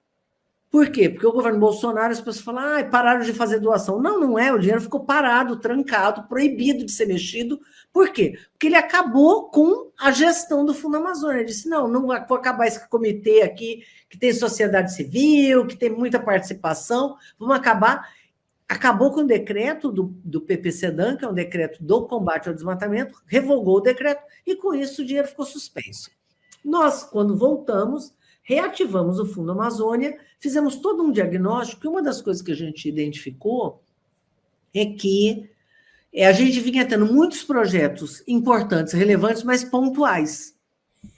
Por quê? Porque o governo Bolsonaro, as pessoas falam, pararam de fazer doação. Não, não é, o dinheiro ficou parado, trancado, proibido de ser mexido. Por quê? Porque ele acabou com a gestão do Fundo Amazônia. Ele disse, não vou acabar esse comitê aqui, que tem sociedade civil, que tem muita participação, vamos acabar. Acabou com o decreto do PPCDAN, que é um decreto do combate ao desmatamento, revogou o decreto, e com isso o dinheiro ficou suspenso. Nós, quando voltamos, reativamos o Fundo Amazônia, fizemos todo um diagnóstico, e uma das coisas que a gente identificou é que a gente vinha tendo muitos projetos importantes, relevantes, mas pontuais,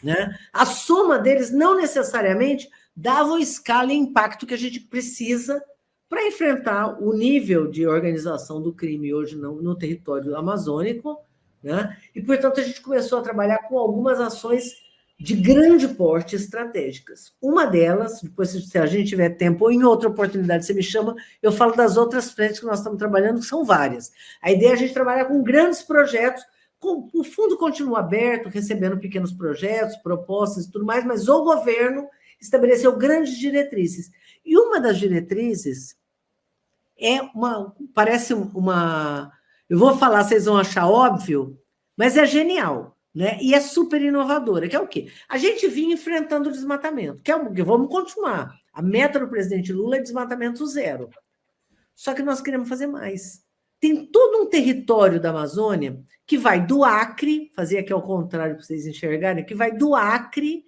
né? A soma deles não necessariamente dava o escala e impacto que a gente precisa para enfrentar o nível de organização do crime hoje no território amazônico, né? E, portanto, a gente começou a trabalhar com algumas ações de grande porte estratégicas. Uma delas, depois, se a gente tiver tempo ou em outra oportunidade, você me chama, eu falo das outras frentes que nós estamos trabalhando, que são várias. A ideia é a gente trabalhar com grandes projetos, o fundo continua aberto, recebendo pequenos projetos, propostas e tudo mais, mas o governo estabeleceu grandes diretrizes. E uma das diretrizes parece uma... Eu vou falar, vocês vão achar óbvio, mas é genial. Né? E é super inovadora, que é o quê? A gente vinha enfrentando o desmatamento, que é o que vamos continuar. A meta do presidente Lula é desmatamento zero. Só que nós queremos fazer mais. tem todo um território da Amazônia que vai do Acre, fazer aqui ao contrário para vocês enxergarem, que vai do Acre,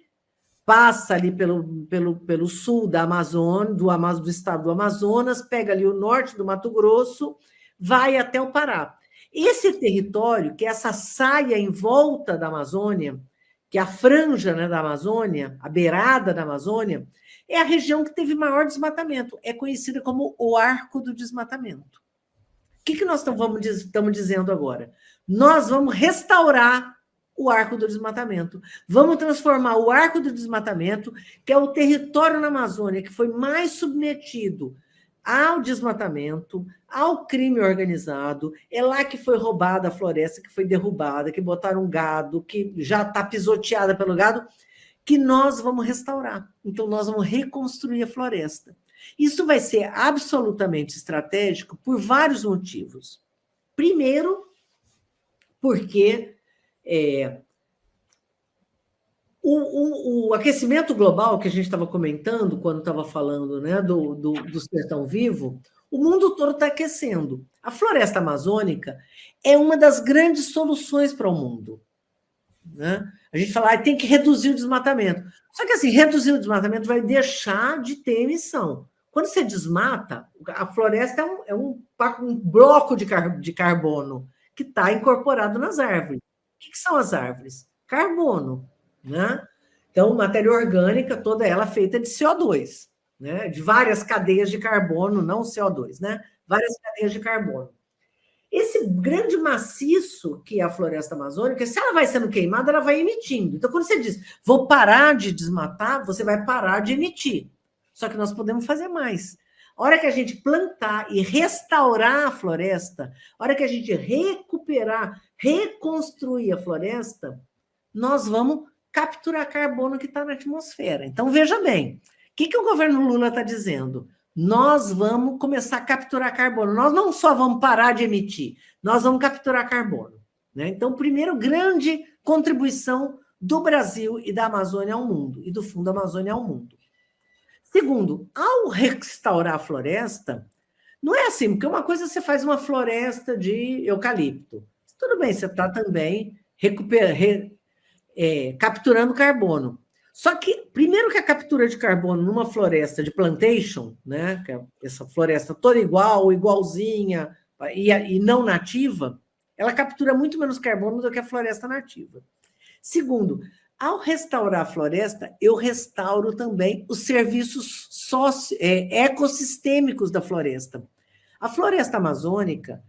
passa ali pelo sul da Amazônia, do estado do Amazonas, pega ali o norte do Mato Grosso, vai até o Pará. Esse território, que é essa saia em volta da Amazônia, que é a franja, né, da Amazônia, a beirada da Amazônia, é a região que teve maior desmatamento. É conhecida como o Arco do Desmatamento. O que nós estamos dizendo agora? Nós vamos restaurar o Arco do Desmatamento. Vamos transformar o Arco do Desmatamento, que é o território na Amazônia que foi mais submetido ao desmatamento, ao crime organizado. É lá que foi roubada a floresta, que foi derrubada, que botaram gado, que já está pisoteada pelo gado, que nós vamos restaurar. Então, nós vamos reconstruir a floresta. Isso vai ser absolutamente estratégico por vários motivos. Primeiro, porque o aquecimento global que a gente estava comentando quando estava falando, né, do sertão vivo, o mundo todo está aquecendo. A floresta amazônica é uma das grandes soluções para o mundo. Né? A gente fala, tem que reduzir o desmatamento. Só que assim, reduzir o desmatamento vai deixar de ter emissão. Quando você desmata, a floresta é um bloco de carbono que está incorporado nas árvores. O que são as árvores? Carbono. Né? Então, matéria orgânica, toda ela feita de CO2, né? De várias cadeias de carbono, não CO2, né? Várias cadeias de carbono. Esse grande maciço que é a floresta amazônica, se ela vai sendo queimada, ela vai emitindo. Então, quando você diz, vou parar de desmatar, você vai parar de emitir. Só que nós podemos fazer mais. A hora que a gente plantar e restaurar a floresta, a hora que a gente recuperar, reconstruir a floresta, nós vamos capturar carbono que está na atmosfera. Então, veja bem, o que o governo Lula está dizendo? Nós vamos começar a capturar carbono. Nós não só vamos parar de emitir, nós vamos capturar carbono. Né? Então, primeiro, grande contribuição do Brasil e da Amazônia ao mundo, e do Fundo Amazônia ao mundo. Segundo, ao restaurar a floresta, não é assim, porque uma coisa você faz uma floresta de eucalipto. Tudo bem, você está também capturando carbono. Só que, primeiro que a captura de carbono numa floresta de plantation, né, que é essa floresta toda igualzinha, e não nativa, ela captura muito menos carbono do que a floresta nativa. Segundo, ao restaurar a floresta, eu restauro também os serviços ecossistêmicos da floresta. A floresta amazônica,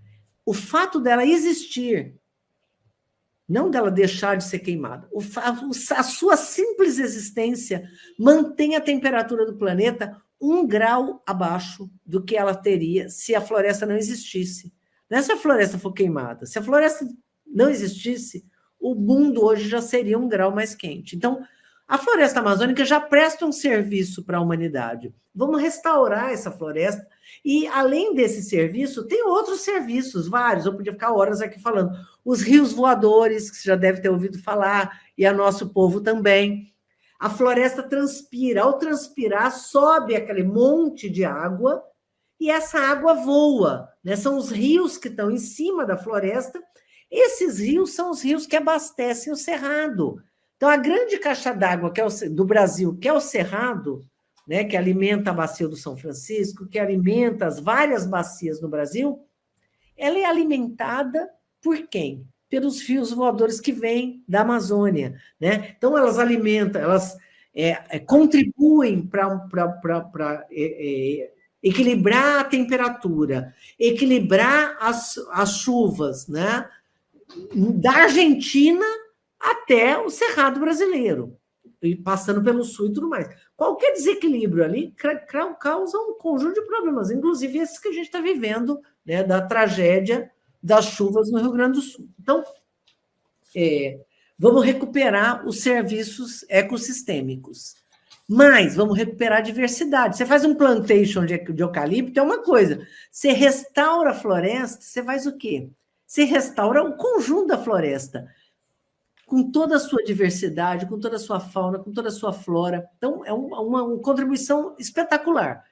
o fato dela existir, não dela deixar de ser queimada, a sua simples existência mantém a temperatura do planeta 1 grau abaixo do que ela teria se a floresta não existisse. Não é se a floresta for queimada. Se a floresta não existisse, o mundo hoje já seria 1 grau mais quente. Então, a floresta amazônica já presta um serviço para a humanidade. Vamos restaurar essa floresta. E, além desse serviço, tem outros serviços, vários. Eu podia ficar horas aqui falando. Os rios voadores, que você já deve ter ouvido falar, e a nosso povo também. A floresta transpira. Ao transpirar, sobe aquele monte de água, e essa água voa. Né? São os rios que estão em cima da floresta. Esses rios são os rios que abastecem o cerrado. Então, a grande caixa d'água do Brasil, que é o Cerrado, né, que alimenta a bacia do São Francisco, que alimenta as várias bacias no Brasil, ela é alimentada por quem? Pelos rios voadores que vêm da Amazônia. Né? Então, elas alimentam, elas contribuem para equilibrar a temperatura, equilibrar as chuvas, né? Da Argentina até o Cerrado brasileiro, e passando pelo sul e tudo mais. Qualquer desequilíbrio ali causa um conjunto de problemas, inclusive esses que a gente está vivendo, né, da tragédia das chuvas no Rio Grande do Sul. Então, vamos recuperar os serviços ecossistêmicos, mas vamos recuperar a diversidade. Você faz um plantation de eucalipto, é uma coisa. Você restaura a floresta, você faz o quê? Você restaura o conjunto da floresta, com toda a sua diversidade, com toda a sua fauna, com toda a sua flora. Então, é uma contribuição espetacular.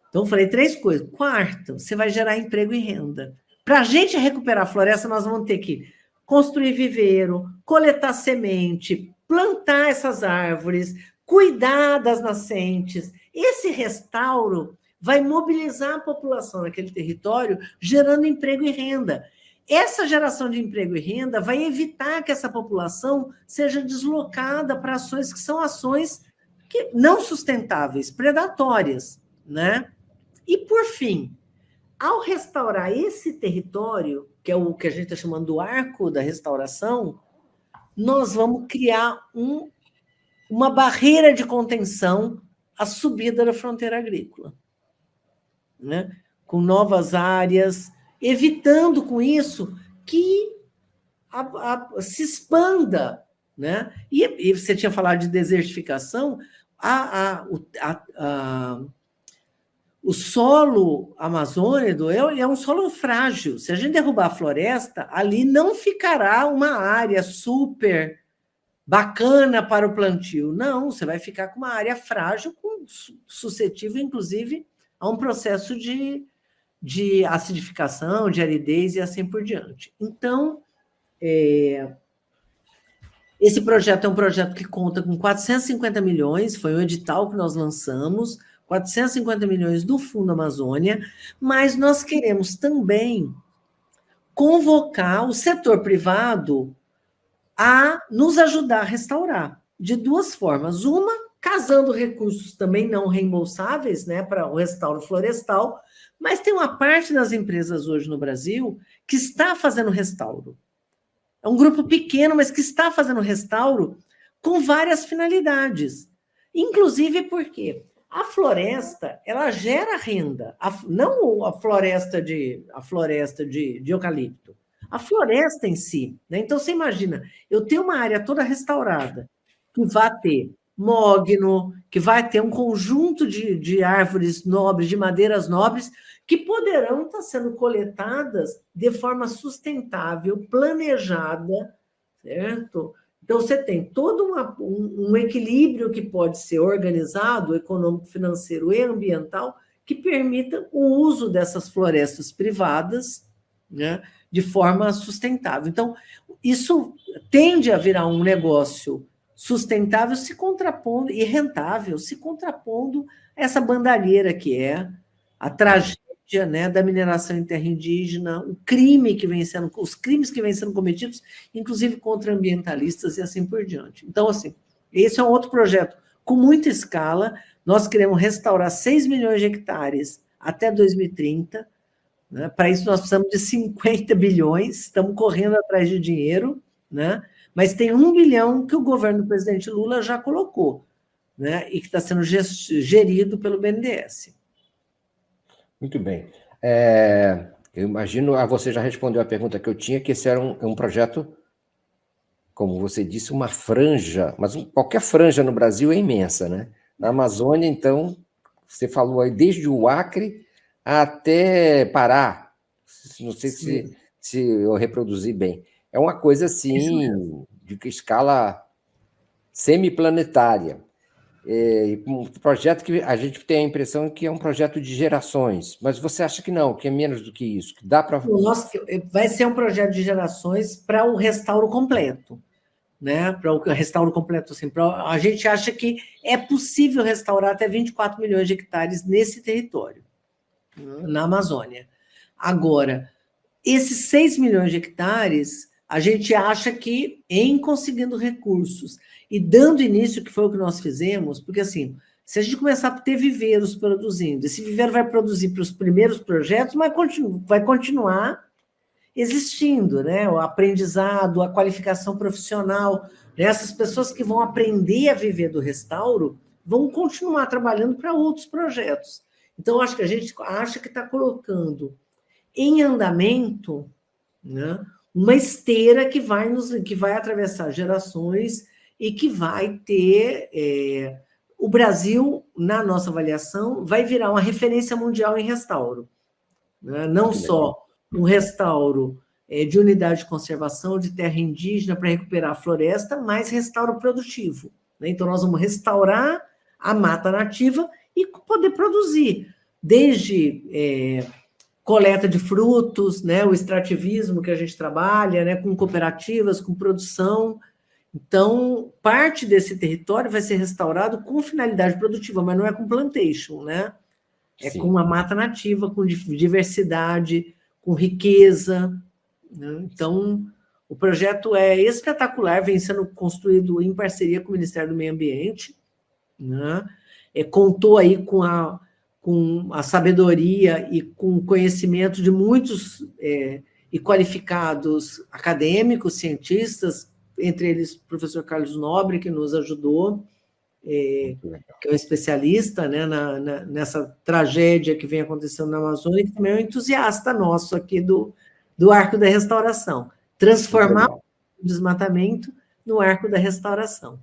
Então, eu falei 3 coisas. Quarto, você vai gerar emprego e renda. Para a gente recuperar a floresta, nós vamos ter que construir viveiro, coletar semente, plantar essas árvores, cuidar das nascentes. Esse restauro vai mobilizar a população naquele território, gerando emprego e renda. Essa geração de emprego e renda vai evitar que essa população seja deslocada para ações que são ações não sustentáveis, predatórias, né? E, por fim, ao restaurar esse território, que é o que a gente está chamando do arco da restauração, nós vamos criar uma barreira de contenção à subida da fronteira agrícola, né? Com novas áreas, evitando com isso que se expanda, né? E você tinha falado de desertificação, o solo amazônico é um solo frágil. Se a gente derrubar a floresta, ali não ficará uma área super bacana para o plantio. Não, você vai ficar com uma área frágil, suscetível, inclusive, a um processo de acidificação, de aridez e assim por diante. Então, esse projeto é um projeto que conta com 450 milhões, foi um edital que nós lançamos, 450 milhões do Fundo Amazônia, mas nós queremos também convocar o setor privado a nos ajudar a restaurar, de duas formas. Uma, casando recursos também não reembolsáveis, né, para o restauro florestal, mas tem uma parte das empresas hoje no Brasil que está fazendo restauro. É um grupo pequeno, mas que está fazendo restauro com várias finalidades. Inclusive porque a floresta, ela gera renda, não a floresta de eucalipto, a floresta em si, né? Então, você imagina, eu tenho uma área toda restaurada, que vai ter mogno, que vai ter um conjunto de árvores nobres, de madeiras nobres, que poderão estar sendo coletadas de forma sustentável, planejada, certo? Então, você tem todo um equilíbrio que pode ser organizado, econômico, financeiro e ambiental, que permita o uso dessas florestas privadas, né, de forma sustentável. Então, isso tende a virar um negócio sustentável se contrapondo e rentável, se contrapondo a essa bandalheira que é a tragédia, né, da mineração em terra indígena, os crimes que vêm sendo cometidos, inclusive contra ambientalistas e assim por diante. Então, assim, esse é um outro projeto com muita escala. Nós queremos restaurar 6 milhões de hectares até 2030. Né? Para isso, nós precisamos de 50 bilhões, estamos correndo atrás de dinheiro, né? Mas tem 1 bilhão que o governo do presidente Lula já colocou, né? E que está sendo gerido pelo BNDES. Muito bem. Eu imagino, você já respondeu a pergunta que eu tinha, que esse era um projeto, como você disse, uma franja, mas qualquer franja no Brasil é imensa, né? Na Amazônia, então, você falou aí desde o Acre até Pará, não sei se eu reproduzi bem. É uma coisa, assim, de escala semiplanetária. Um projeto que a gente tem a impressão que é um projeto de gerações, mas você acha que não, que é menos do que isso? Que dá para... Vai ser um projeto de gerações para o restauro completo, né? Para o restauro completo, assim, a gente acha que é possível restaurar até 24 milhões de hectares nesse território, na Amazônia. Agora, esses 6 milhões de hectares, a gente acha que, em conseguindo recursos e dando início, que foi o que nós fizemos, porque, assim, se a gente começar a ter viveiros produzindo, esse viveiro vai produzir para os primeiros projetos, mas vai continuar existindo, né? O aprendizado, a qualificação profissional, né? Essas pessoas que vão aprender a viver do restauro vão continuar trabalhando para outros projetos. Então, acho que a gente acha que está colocando em andamento, né, uma esteira que vai atravessar gerações e que vai ter... o Brasil, na nossa avaliação, vai virar uma referência mundial em restauro. Né? Não só um restauro de unidade de conservação de terra indígena para recuperar a floresta, mas restauro produtivo. Né? Então, nós vamos restaurar a mata nativa e poder produzir, desde coleta de frutos, né, o extrativismo que a gente trabalha, né, com cooperativas, com produção. Então, parte desse território vai ser restaurado com finalidade produtiva, mas não é com plantation, né? É com uma mata nativa, com diversidade, com riqueza, né? Então, o projeto é espetacular, vem sendo construído em parceria com o Ministério do Meio Ambiente, né? Contou aí com a sabedoria e com o conhecimento de muitos e qualificados acadêmicos, cientistas, entre eles o professor Carlos Nobre, que nos ajudou, que é um especialista, né, nessa tragédia que vem acontecendo na Amazônia, que também é um entusiasta nosso aqui do Arco da Restauração. Transformar o desmatamento no Arco da Restauração.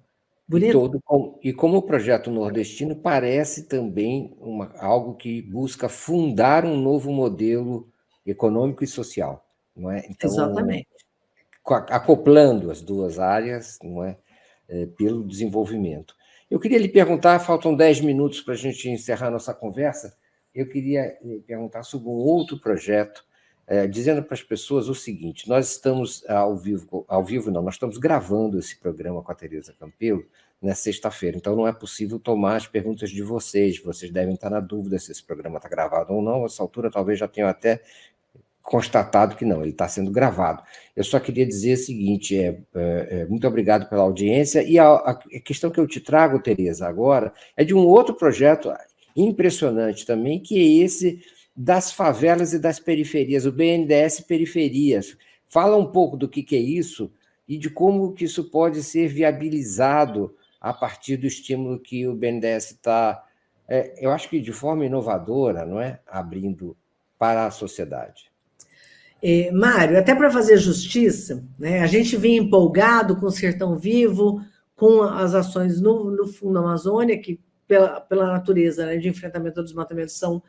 Bonito. E como o projeto nordestino parece também algo que busca fundar um novo modelo econômico e social, não é? Então, exatamente. Acoplando as duas áreas, não é? Pelo desenvolvimento. Eu queria lhe perguntar, faltam 10 minutos para a gente encerrar nossa conversa, eu queria lhe perguntar sobre um outro projeto, dizendo para as pessoas o seguinte: nós estamos ao vivo não, nós estamos gravando esse programa com a Tereza Campelo na sexta-feira, então não é possível tomar as perguntas de vocês devem estar na dúvida se esse programa está gravado ou não, a essa altura talvez já tenham até constatado que não, ele está sendo gravado. Eu só queria dizer o seguinte, muito obrigado pela audiência, e a questão que eu te trago, Tereza, agora, é de um outro projeto impressionante também, que é esse das favelas e das periferias, o BNDES Periferias. Fala um pouco do que é isso e de como que isso pode ser viabilizado a partir do estímulo que o BNDES está, eu acho que de forma inovadora, não é? Abrindo para a sociedade. Mário, até para fazer justiça, né, a gente vinha empolgado com o Sertão Vivo, com as ações no Fundo Amazônia, que pela natureza, né, de enfrentamento ao desmatamento são,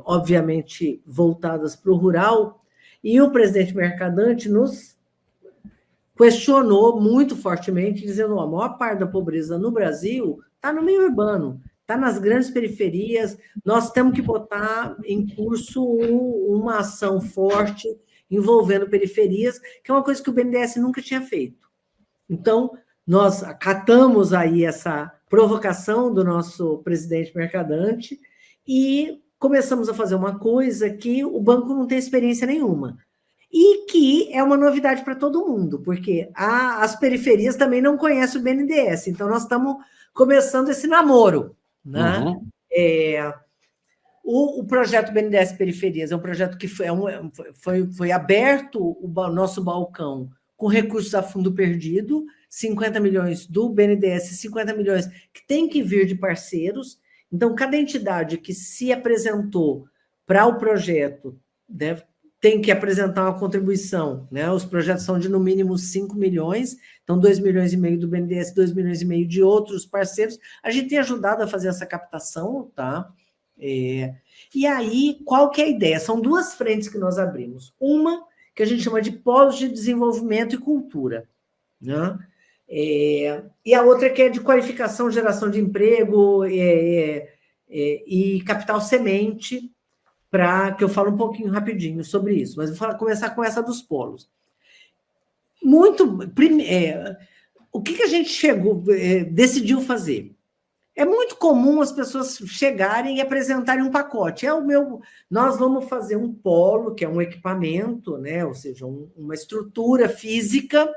obviamente, voltadas para o rural, e o presidente Mercadante nos questionou muito fortemente, dizendo: a maior parte da pobreza no Brasil está no meio urbano, está nas grandes periferias, nós temos que botar em curso uma ação forte envolvendo periferias, que é uma coisa que o BNDES nunca tinha feito. Então, nós acatamos aí essa provocação do nosso presidente Mercadante e começamos a fazer uma coisa que o banco não tem experiência nenhuma. E que é uma novidade para todo mundo, porque as periferias também não conhecem o BNDES, então nós estamos começando esse namoro, né? Uhum. O projeto BNDES Periferias é um projeto que foi aberto o nosso balcão com recursos a fundo perdido, 50 milhões do BNDES, 50 milhões que tem que vir de parceiros. Então, cada entidade que se apresentou para o projeto tem que apresentar uma contribuição, né? Os projetos são de no mínimo 5 milhões, então 2,5 milhões do BNDES, 2,5 milhões de outros parceiros. A gente tem ajudado a fazer essa captação, tá? E aí, qual que é a ideia? São duas frentes que nós abrimos. Uma, que a gente chama de polos de desenvolvimento e cultura, né? E a outra que é de qualificação, geração de emprego e capital semente, para que eu fale um pouquinho rapidinho sobre isso, mas vou começar com essa dos polos. O que a gente decidiu fazer? É muito comum as pessoas chegarem e apresentarem um pacote. Nós vamos fazer um polo, que é um equipamento, né? Ou seja, uma estrutura física,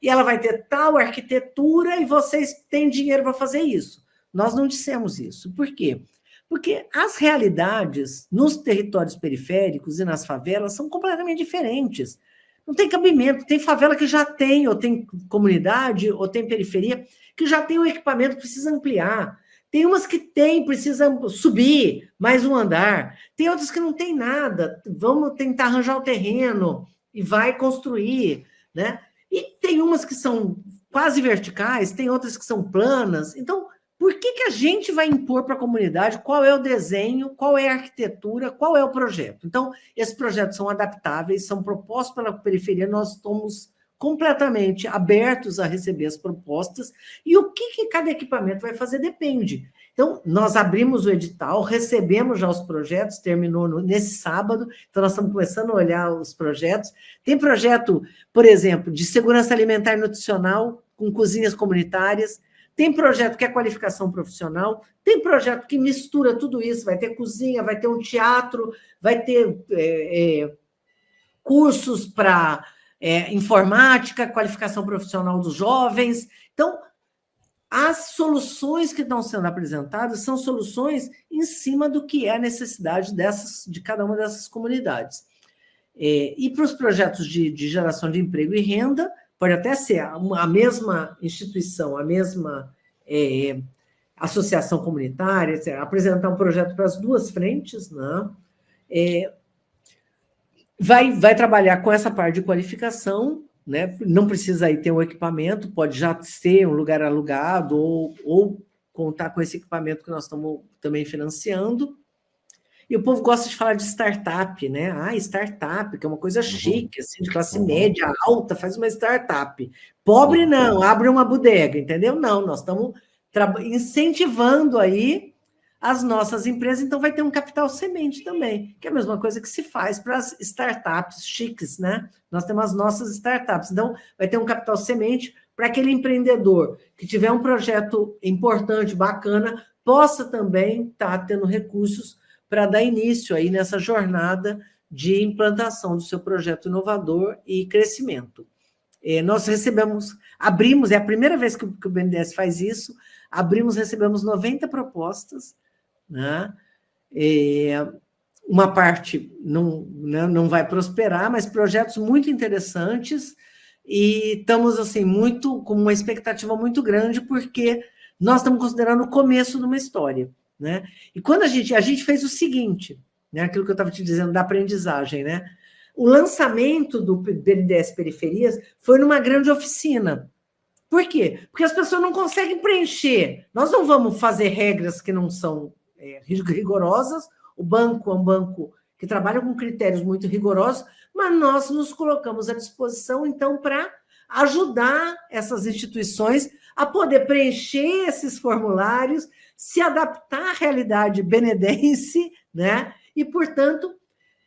e ela vai ter tal arquitetura e vocês têm dinheiro para fazer isso. Nós não dissemos isso. Por quê? Porque as realidades nos territórios periféricos e nas favelas são completamente diferentes. Não tem cabimento. Tem favela que já tem, ou tem comunidade, ou tem periferia, que já tem o equipamento, precisa ampliar. Tem umas que precisam subir mais um andar. Tem outras que não tem nada. Vamos tentar arranjar o terreno e vai construir, né? E tem umas que são quase verticais, tem outras que são planas. Então, por que a gente vai impor para a comunidade qual é o desenho, qual é a arquitetura, qual é o projeto? Então, esses projetos são adaptáveis, são propostos pela periferia, nós estamos completamente abertos a receber as propostas, e o que cada equipamento vai fazer depende. Então, nós abrimos o edital, recebemos já os projetos, terminou nesse sábado, então nós estamos começando a olhar os projetos. Tem projeto, por exemplo, de segurança alimentar e nutricional, com cozinhas comunitárias, tem projeto que é qualificação profissional, tem projeto que mistura tudo isso, vai ter cozinha, vai ter um teatro, vai ter cursos para informática, qualificação profissional dos jovens. Então, as soluções que estão sendo apresentadas são soluções em cima do que é a necessidade de cada uma dessas comunidades. E para os projetos de geração de emprego e renda, pode até ser a mesma instituição, a mesma associação comunitária, etc., apresentar um projeto para as duas frentes, né? Vai trabalhar com essa parte de qualificação, né? Não precisa aí ter um equipamento, pode já ser um lugar alugado ou contar com esse equipamento que nós estamos também financiando. E o povo gosta de falar de startup, né? Startup, que é uma coisa chique, assim, de classe média alta, faz uma startup. Pobre não, abre uma bodega, entendeu? Não, nós estamos incentivando aí as nossas empresas, então vai ter um capital semente também, que é a mesma coisa que se faz para as startups chiques, né? Nós temos as nossas startups, então vai ter um capital semente para aquele empreendedor que tiver um projeto importante, bacana, possa também estar tendo recursos para dar início aí nessa jornada de implantação do seu projeto inovador e crescimento. Nós abrimos, é a primeira vez que o BNDES faz isso, recebemos 90 propostas, né? Uma parte não vai prosperar, mas projetos muito interessantes, e estamos assim, com uma expectativa muito grande, porque nós estamos considerando o começo de uma história, né? E quando a gente fez o seguinte, né, aquilo que eu estava te dizendo da aprendizagem, né? O lançamento do BNDES Periferias foi numa grande oficina. Por quê? Porque as pessoas não conseguem preencher. Nós não vamos fazer regras que não são rigorosas. O banco é um banco que trabalha com critérios muito rigorosos, mas nós nos colocamos à disposição, então, para ajudar essas instituições a poder preencher esses formulários, se adaptar à realidade benedense, né? E, portanto,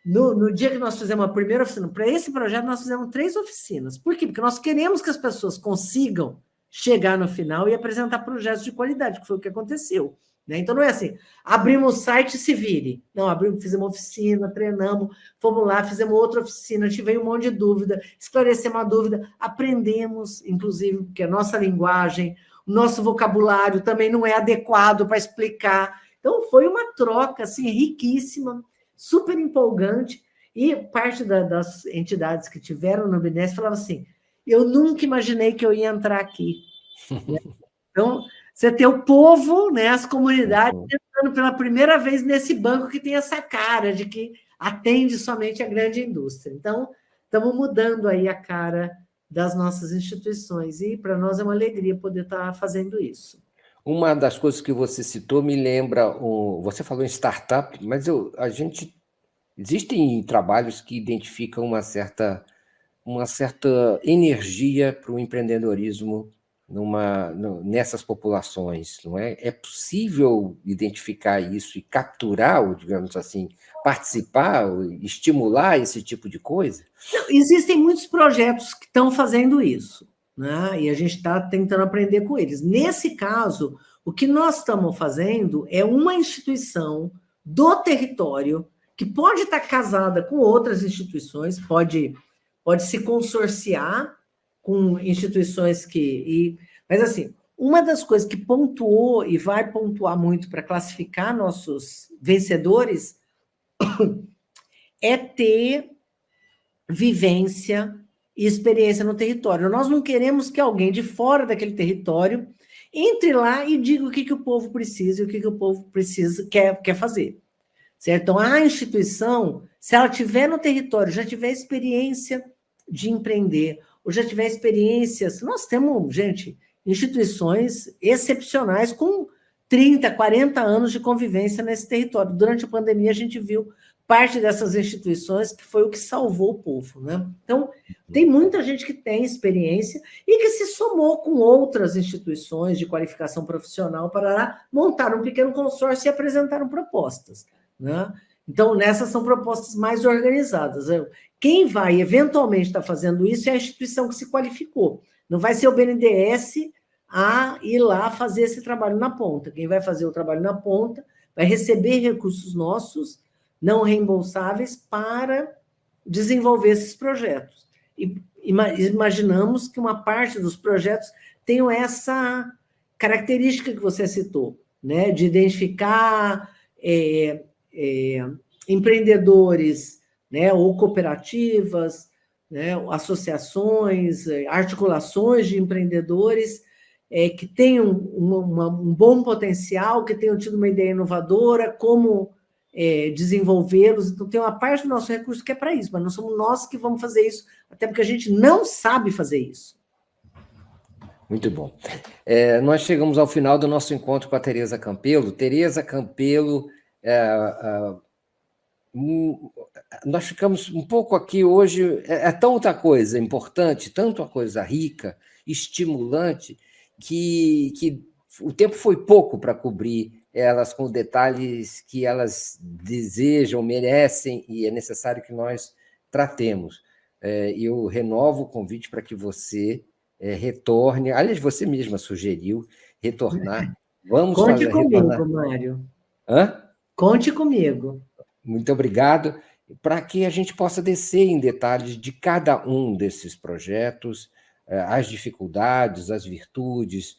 no dia que nós fizemos a primeira oficina, para esse projeto, nós fizemos 3 oficinas. Por quê? Porque nós queremos que as pessoas consigam chegar no final e apresentar projetos de qualidade, que foi o que aconteceu, né? Então, não é assim, abrimos o site e se vire. Não, fizemos uma oficina, treinamos, fomos lá, fizemos outra oficina, tive um monte de dúvida, esclarecemos a dúvida, aprendemos, inclusive, porque a nossa linguagem, o nosso vocabulário também não é adequado para explicar. Então, foi uma troca assim, riquíssima, super empolgante, e parte das entidades que tiveram no BNDES falavam assim, eu nunca imaginei que eu ia entrar aqui. Então, você tem o povo, né, as comunidades, entrando pela primeira vez nesse banco que tem essa cara de que atende somente a grande indústria. Então, estamos mudando aí a cara das nossas instituições, e para nós é uma alegria poder estar fazendo isso. Uma das coisas que você citou me lembra, você falou em startup, mas existem trabalhos que identificam uma certa energia para o empreendedorismo nessas populações, não é? É possível identificar isso e capturar, digamos assim, participar, estimular esse tipo de coisa? Existem muitos projetos que estão fazendo isso, né? E a gente está tentando aprender com eles. Nesse caso, o que nós estamos fazendo é uma instituição do território que pode estar casada com outras instituições, pode se consorciar com instituições mas, assim, uma das coisas que pontuou e vai pontuar muito para classificar nossos vencedores é ter vivência e experiência no território. Nós não queremos que alguém de fora daquele território entre lá e diga o que o povo precisa e o que o povo quer fazer. Certo? Então, a instituição, se ela tiver no território, já tiver experiência de empreender, ou já tiver experiências, nós temos, gente, instituições excepcionais com 30, 40 anos de convivência nesse território. Durante a pandemia, a gente viu parte dessas instituições que foi o que salvou o povo, né? Então, tem muita gente que tem experiência e que se somou com outras instituições de qualificação profissional para montar um pequeno consórcio e apresentaram propostas, né? Então, nessas são propostas mais organizadas. Quem vai eventualmente estar fazendo isso é a instituição que se qualificou. Não vai ser o BNDES a ir lá fazer esse trabalho na ponta. Quem vai fazer o trabalho na ponta vai receber recursos nossos, não reembolsáveis, para desenvolver esses projetos. E imaginamos que uma parte dos projetos tenham essa característica que você citou, né, de identificar empreendedores, né, ou cooperativas, né, associações, articulações de empreendedores que tenham um bom potencial, que tenham tido uma ideia inovadora, como desenvolvê-los. Então, tem uma parte do nosso recurso que é para isso, mas não somos nós que vamos fazer isso, até porque a gente não sabe fazer isso. Muito bom. Nós chegamos ao final do nosso encontro com a Tereza Campelo. Tereza Campelo, nós ficamos um pouco aqui hoje, tanta coisa importante, tanto uma coisa rica, estimulante, que o tempo foi pouco para cobrir elas com detalhes que elas desejam, merecem, e é necessário que nós tratemos. Eu renovo o convite para que você retorne. Aliás, você mesma sugeriu retornar. Vamos Conte comigo, retornar. Mário. Hã? Conte comigo. Muito obrigado, para que a gente possa descer em detalhes de cada um desses projetos, as dificuldades, as virtudes,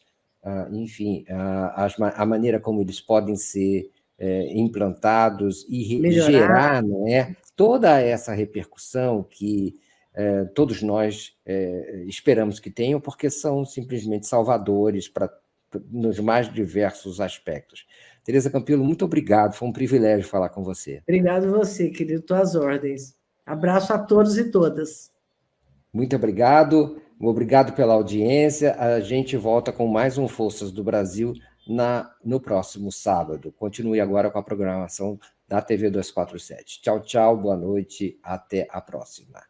enfim, a maneira como eles podem ser implantados e gerar, não é, toda essa repercussão que todos nós esperamos que tenham, porque são simplesmente salvadores nos mais diversos aspectos. Tereza Campelo, muito obrigado, foi um privilégio falar com você. Obrigado a você, querido, tuas ordens. Abraço a todos e todas. Muito obrigado pela audiência. A gente volta com mais um Forças do Brasil no próximo sábado. Continue agora com a programação da TV 247. Tchau, tchau, boa noite, até a próxima.